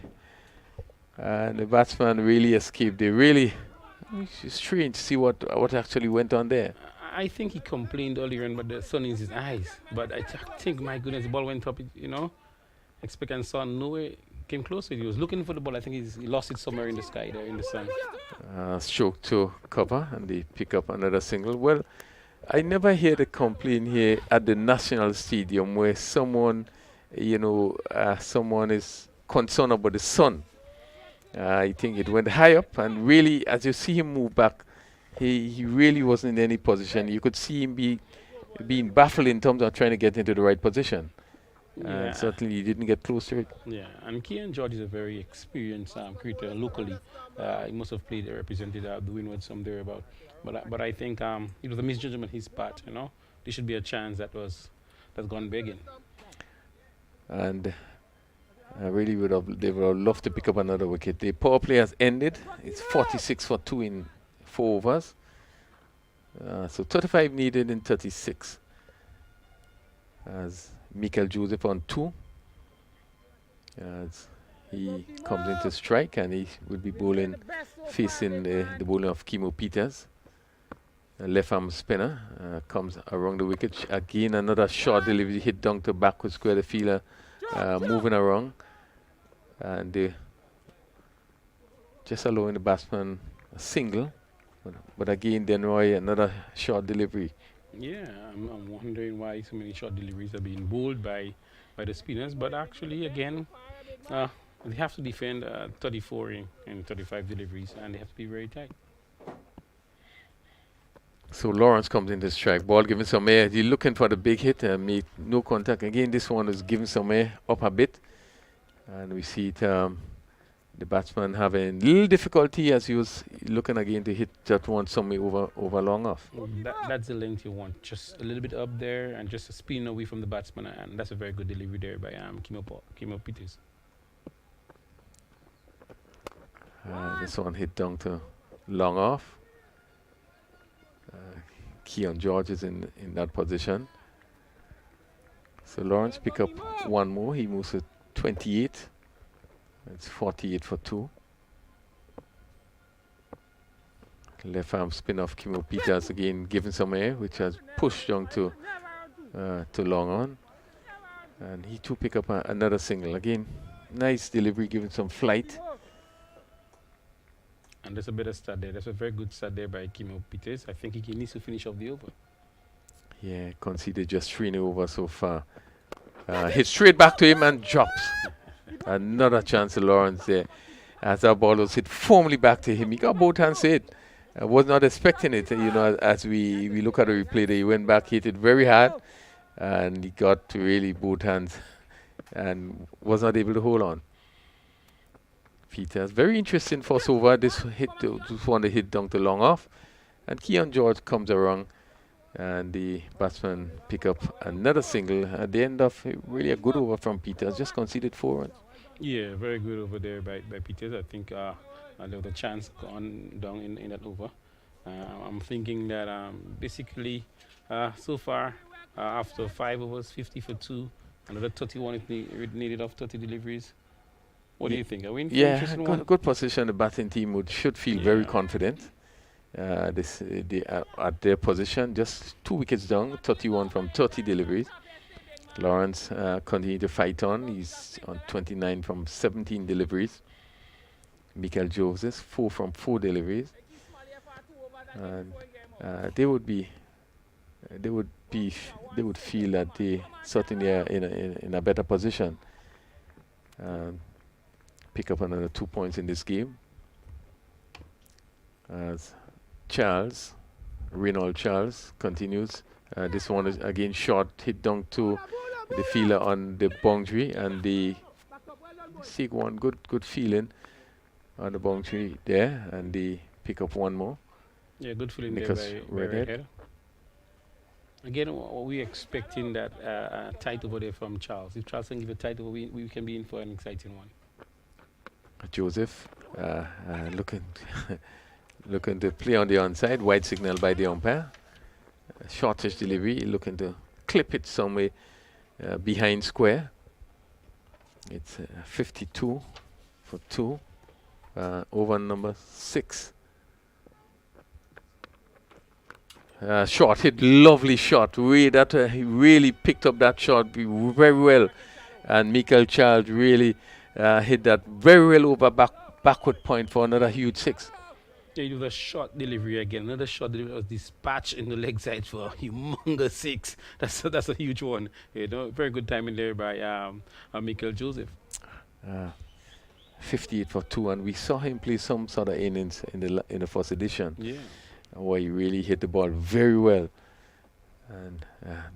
batsman really escaped. It's strange to see what actually went on there. I think he complained earlier on about the sun in his eyes. But I think, my goodness, the ball went up, expectant sun, nowhere came close to it. He was looking for the ball. I think he lost it somewhere in the sky there in the sun. Stroke to cover, and they pick up another single. Well, I never hear the complaint here at the National Stadium where someone is concerned about the sun. I think it went high up, and really, as you see him move back, he really wasn't in any position. You could see him being baffled in terms of trying to get into the right position. Yeah. Certainly he didn't get close to it. Yeah, and Kian George is a very experienced cricketer locally. He must have played represented the Windward some thereabout. But I think it was a misjudgment his part. There should be a chance that's gone begging. And I really would have loved to pick up another wicket. The power play has ended. It's 46 for 2 in 4 overs. So 35 needed in 36. As Michael Joseph on 2. As he comes into strike, and he will be bowling, facing the bowling of Kimo Peters. A left arm spinner comes around the wicket. Again, another short delivery hit down to backward square. The fielder moving around, and just allowing the batsman a single. But again, Denroy, another short delivery. Yeah, I'm wondering why so many short deliveries are being bowled by the spinners. But actually, again, they have to defend 34 and 35 deliveries, and they have to be very tight. So Lawrence comes into strike. Ball given some air. He's looking for the big hit and made no contact. Again, this one is giving some air up a bit. And we see it, the batsman having little difficulty as he was looking again to hit that one somewhere over long off. That's the length you want. Just a little bit up there and just a spin away from the batsman. And that's a very good delivery there by Kimo Peters. This one hit down to long off. Keon George is in that position. So Lawrence pick up one more. He moves to 28. It's 48 for 2. Left arm spin off Kimo Peters again, giving some air, which has pushed down to long on. And he too pick up another single. Again, nice delivery, giving some flight. And there's a better start there. That's a very good start there by Kimo Peters. I think he needs to finish off the over. Yeah, conceded just 3 over so far. Hit straight back to him and drops. Another chance to Lawrence there. As that ball was hit firmly back to him. He got both hands hit. I was not expecting it. You know, as we look at the replay there, he went back, hit it very hard, and he got to really both hands and was not able to hold on. Peters, very interesting first over. This one they hit down to long off. And Keon George comes around, and the batsman pick up another single at the end of really a good over from Peters. Just conceded 4 runs. Yeah, very good over there by Peters. I think there was a chance gone down in that over. I'm thinking that basically so far after 5 overs, 50 for 2, another 31 needed of 30 deliveries. What do you think? Are we in for interesting one? Good position. The batting team should feel very confident. At their position, just 2 wickets down, 31 from 30 deliveries. Lawrence continued to fight on. He's on 29 from 17 deliveries. Michael Joseph 4 from 4 deliveries. And they would feel that they certainly are in a better position. Pick up another 2 points in this game. As Reynald Charles continues. This one is again short, hit down to the fielder on the boundary, and the seek one good feeling on the boundary there, and they pick up one more. Yeah, good feeling Nicholas there by Redhead. Again, we're expecting that tight over there from Charles. If Charles can give a tight over, we can be in for an exciting one. Joseph looking to play on the onside, wide signal by the umpire. Shortish delivery, looking to clip it somewhere behind square. It's 52 for 2, over number 6. Short hit, lovely shot. He really picked up that shot very well, and Michael Charles really hit that very well over backward point for another huge 6. Yeah, it was a short delivery again. Another short delivery was dispatched in the leg side for a humongous 6. That's a huge one. You know, very good timing there by Michael Joseph. 58 for 2, and we saw him play some sort of innings in the first edition. Yeah. Where he really hit the ball very well, and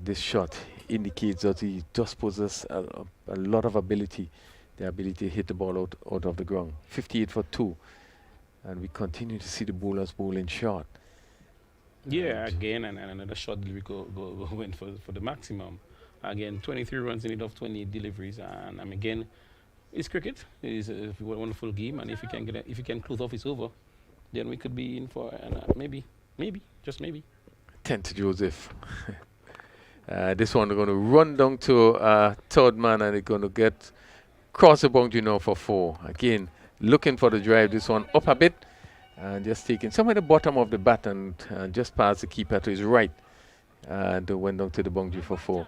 this shot indicates that he does possess a lot of ability, the ability to hit the ball out of the ground. 58 for 2. And we continue to see the bowlers bowling short. Yeah, again, and another short delivery went for the maximum. Again, 23 runs in it of 28 deliveries, and again, it's cricket. It is a wonderful game, and if you can close off, it's over. Then we could be in for maybe, just maybe. 10 to Joseph. This one, they're going to run down to third man, and they're going to cross the boundary now for 4. Again, looking for the drive. This one up a bit, and just taking somewhere at the bottom of the bat and just past the keeper to his right, and went down to the boundary for 4.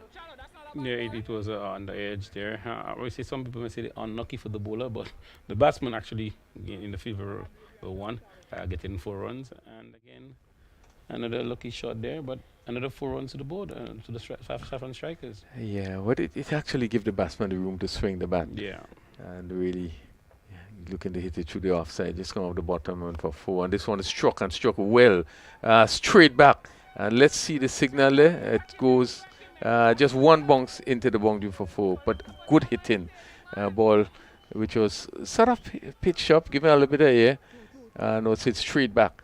Yeah, it was on the edge there. I always say some people may say unlucky for the bowler, but the batsman actually in the favor of 1, getting 4 runs. And again, another lucky shot there, but another 4 runs to the board, to the Saffron strikers. Yeah, but it actually gave the batsman the room to swing the bat. Yeah. And really looking to hit it through the offside, just come off the bottom and for 4. And this one is struck well, straight back. And let's see the signal there. It goes just 1 bounce into the boundary for 4, but good hitting ball, which was sort of pitched up, giving a little bit of air, and was hit straight back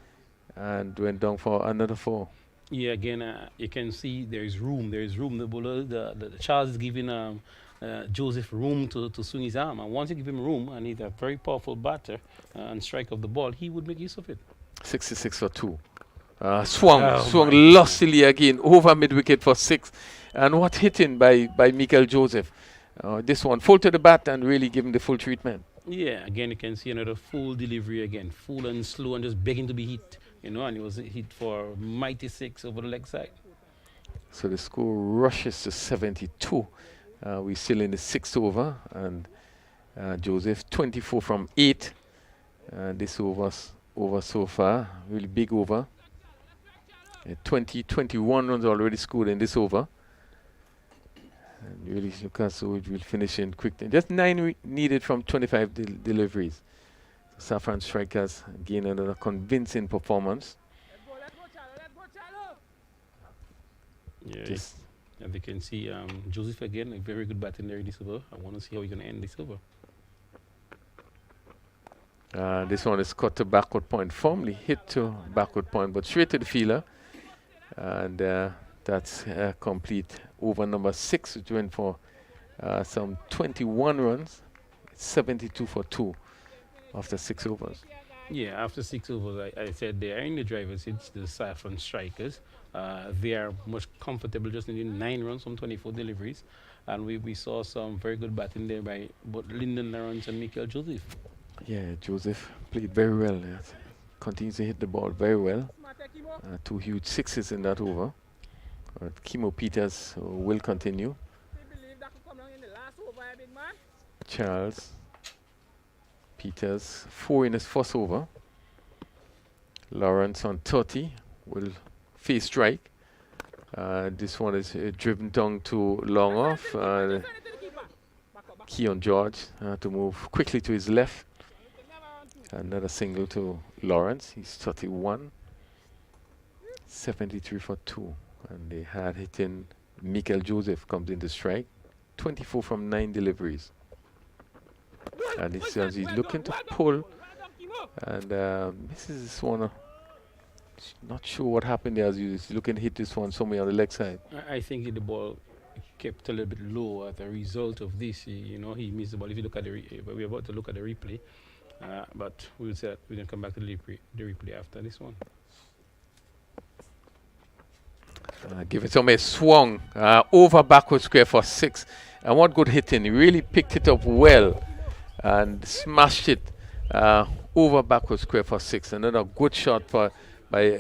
and went down for another 4. Yeah, again, you can see there is room. The bowler, the Charles is giving Joseph room to swing his arm, and once you give him room, and he's a very powerful batter and strike of the ball, he would make use of it. 66 for 2. Swung lustily again over mid wicket for 6, and what hitting by Michael Joseph. This one full to the bat and really giving the full treatment. Yeah, again you can see another full delivery again, full and slow and just begging to be hit, and he was hit for mighty 6 over the leg side. So the score rushes to 72. We're still in the 6th over, and Joseph 24 from 8. This over so far, really big over. 21 runs already scored in this over. And really, Newcastle will finish in quick. Just 9 needed from 25 deliveries. So Saffron Strikers again another convincing performance. Yeah, as you can see, Joseph again, a very good batting there this over. I want to see how he's going to end this over. This one is cut to backward point, firmly hit to backward point, but straight to the fielder. And that's complete over number 6, which went for some 21 runs, 72 for 2 after 6 overs. Yeah, after 6 overs, I said they are in the driver's seat, the Saffron Strikers. They are much comfortable, just needing 9 runs from 24 deliveries. And we saw some very good batting there by both Lyndon Lawrence and Michael Joseph. Yeah, Joseph played very well. Continues to hit the ball very well. 2 huge 6s in that over. Kimo Peters will continue. Charles Peters 4 in his first over. Lawrence on 30 will face strike. This one is driven down to long off. Keon George to move quickly to his left. Another single to Lawrence. He's 31. 73 for 2. And they had hitting Michael Joseph comes into strike. 24 from 9 deliveries. And he's looking to pull. And this is this one. Not sure what happened there as he's looking to hit this one somewhere on the leg side. I think the ball kept a little bit low as a result of this. He missed the ball. If you look at we're about to look at the replay. But we'll say that we're going to come back to the replay after this one. Give it some a swung over backward square for 6. And what good hitting. He really picked it up well and smashed it over backward square for 6. Another good shot by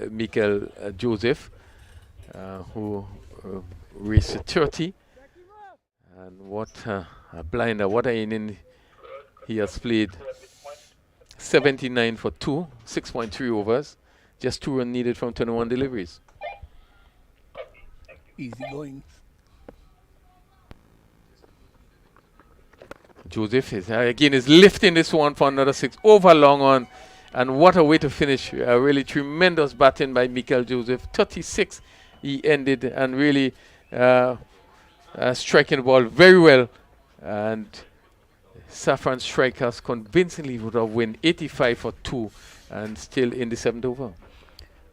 Michael Joseph, who raced to 30. And what a blinder. What an inning he has played. 79 for 2, 6.3 overs. Just 2 runs needed from 21 deliveries. Easy going. Joseph is lifting this one for another 6 over long on. And what a way to finish. Really tremendous batting by Michael Joseph. 36 he ended and really striking the ball very well. And Saffron Strikers convincingly would have won 85 for 2 and still in the 7th over.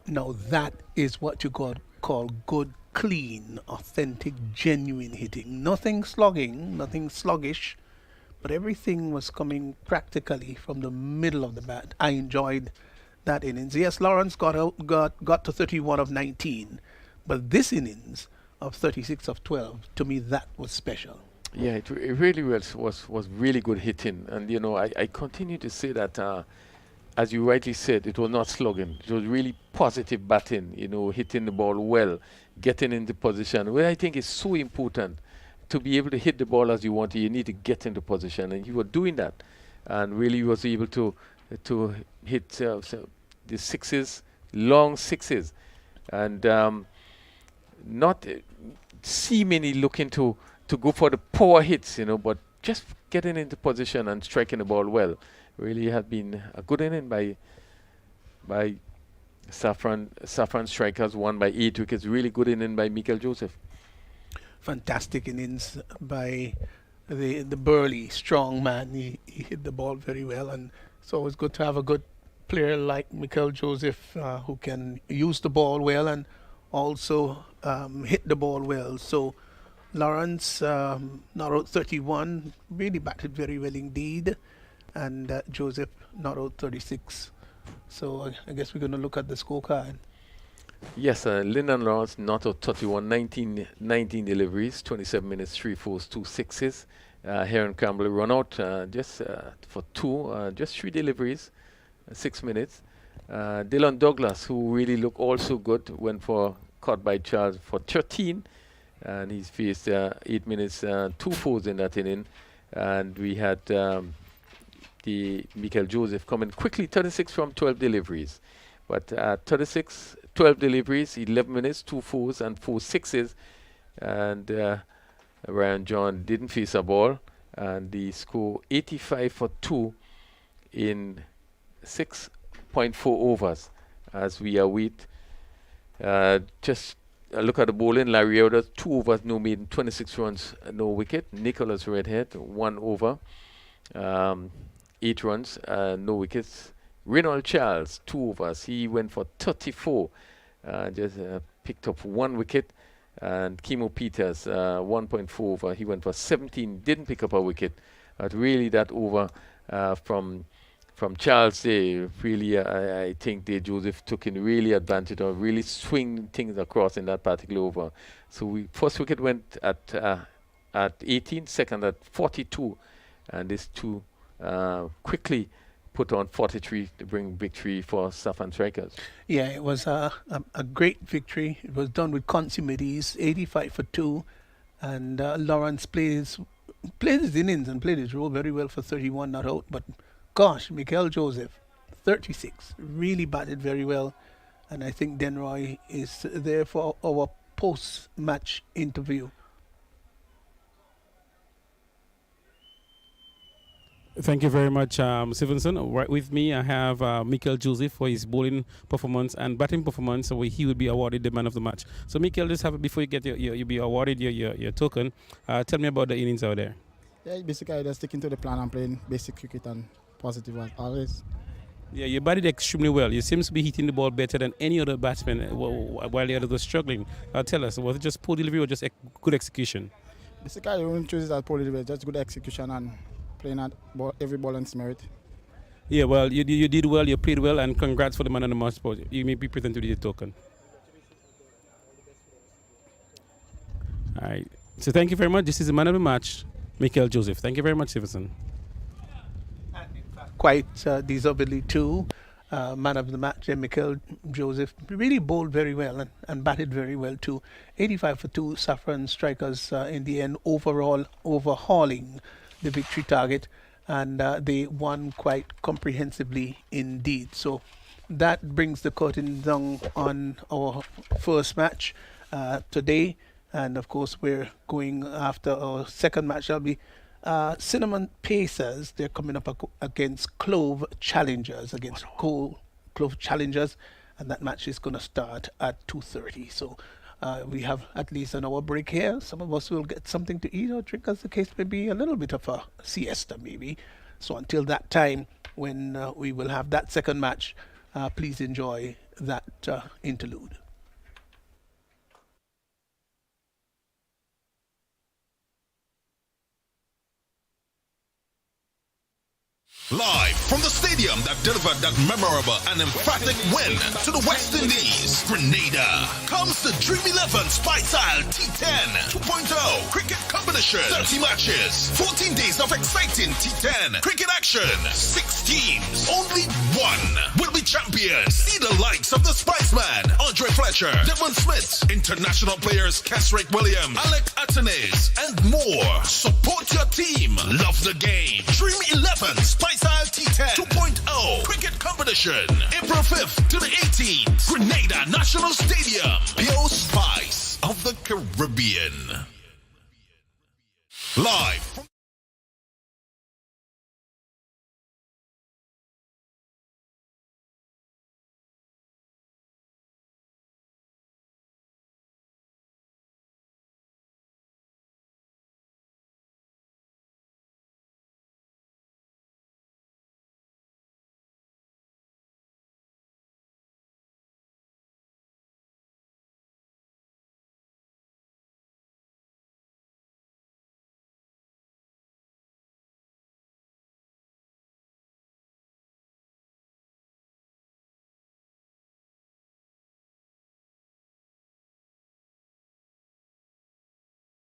Now that is what you call good, clean, authentic, genuine hitting. Nothing slugging, nothing sluggish, but everything was coming practically from the middle of the bat. I enjoyed that innings. Yes, Lawrence got to 31 of 19, but this innings of 36 of 12, to me that was special. Yeah, it really was really good hitting. And, I continue to say that, as you rightly said, it was not slugging. It was really positive batting, hitting the ball well, getting into position. Well, I think it's so important to be able to hit the ball as you want to. You need to get into position. And you were doing that. And really was able to hit the 6s, long 6s. And not seemingly looking to go for the power hits, but just getting into position and striking the ball well. Really has been a good inning by Saffron Strikers, won by 8 wickets. Really good inning by Michael Joseph. Fantastic innings by the burly, strong man. He hit the ball very well, and it's always good to have a good player like Michael Joseph who can use the ball well and also hit the ball well. So Lawrence not out 31, really batted very well indeed, and Joseph not out 36. So I guess we're going to look at the scorecard. Yes, Lyndon Lawrence not out 31, 19 deliveries, 27 minutes, 3 fours, 2 6s. Heron Campbell run out just for 2, just 3 deliveries, 6 minutes. Dylan Douglas, who really looked also good, went for caught by Charles for 13. And he's faced 8 minutes, 2 fours in that inning. And we had the Michael Joseph coming quickly, 36 from 12 deliveries. But 36 12 deliveries, 11 minutes, 2 fours and 4 sixes. And Ryan John didn't face a ball. And he scored 85 for 2 in 6.4 overs as we await. Just look at the bowling. Larry Elder, 2 overs, no maiden, 26 runs, no wicket. Nicholas Redhead, 1 over, 8 runs, no wickets. Reynold Charles, 2 overs. He went for 34, just picked up 1 wicket. And Kimo Peters, 1.4 over. He went for 17, didn't pick up a wicket. But really that over from Charles Day, really I think Day Joseph took in really advantage of really swing things across in that particular over. So first wicket went at 18, second at 42, and these two quickly put on 43 to bring victory for Saffron Strikers. Yeah, it was a great victory. It was done with consummate ease, 85 for 2, and Lawrence played his innings and played his role very well for 31 not out. But gosh, Mikel Joseph, 36, really batted very well, and I think Denroy is there for our post-match interview. Thank you very much, Stevenson. Right with me, I have Mikel Joseph for his bowling performance and batting performance. So he will be awarded the man of the match. So Mikel, just have before you get you be awarded your token. Tell me about the innings out there. Yeah, basically just sticking to the plan and playing basic cricket and positive as always. Yeah, you batted extremely well. You seem to be hitting the ball better than any other batsman while the others were struggling. Tell us, was it just poor delivery or just good execution? Basically, you won't choose it as poor delivery, just good execution and playing at every ball on its merit. Yeah, well, you did well, you played well, and congrats for the man of the match. You may be presented with your token. All right. So thank you very much. This is the man of the match, Mikel Joseph. Thank you very much, Stevenson. Quite deservedly too. Man of the match, Mikel Joseph really bowled very well and batted very well too. 85 for 2, Saffron Strikers in the end overall overhauling the victory target, and they won quite comprehensively indeed. So that brings the curtain down on our first match today, and of course we're going after our second match. That'll be Cinnamon Pacers. They're coming up against Clove Challengers, Clove Challengers, and that match is going to start at 2:30. So we have at least an hour break here. Some of us will get something to eat or drink, as the case may be, a little bit of a siesta maybe. So until that time, when we will have that second match, please enjoy that interlude. Live from the stadium that delivered that memorable and emphatic win to the West Indies, Grenada, comes the Dream 11 Spice Isle T10 2.0 cricket competition. 30 matches, 14 days of exciting T10 cricket action. 6 teams, only one will be champions. See the likes of the Spiceman, Andre Fletcher, Devon Smith, international players Kesrick Williams, Alec Atenes, and more. Support your team. Love the game. Dream 11 Spice Isle T10 2.0 cricket competition, April 5th to the 18th, Grenada National Stadium. Pure Spice of the Caribbean. Live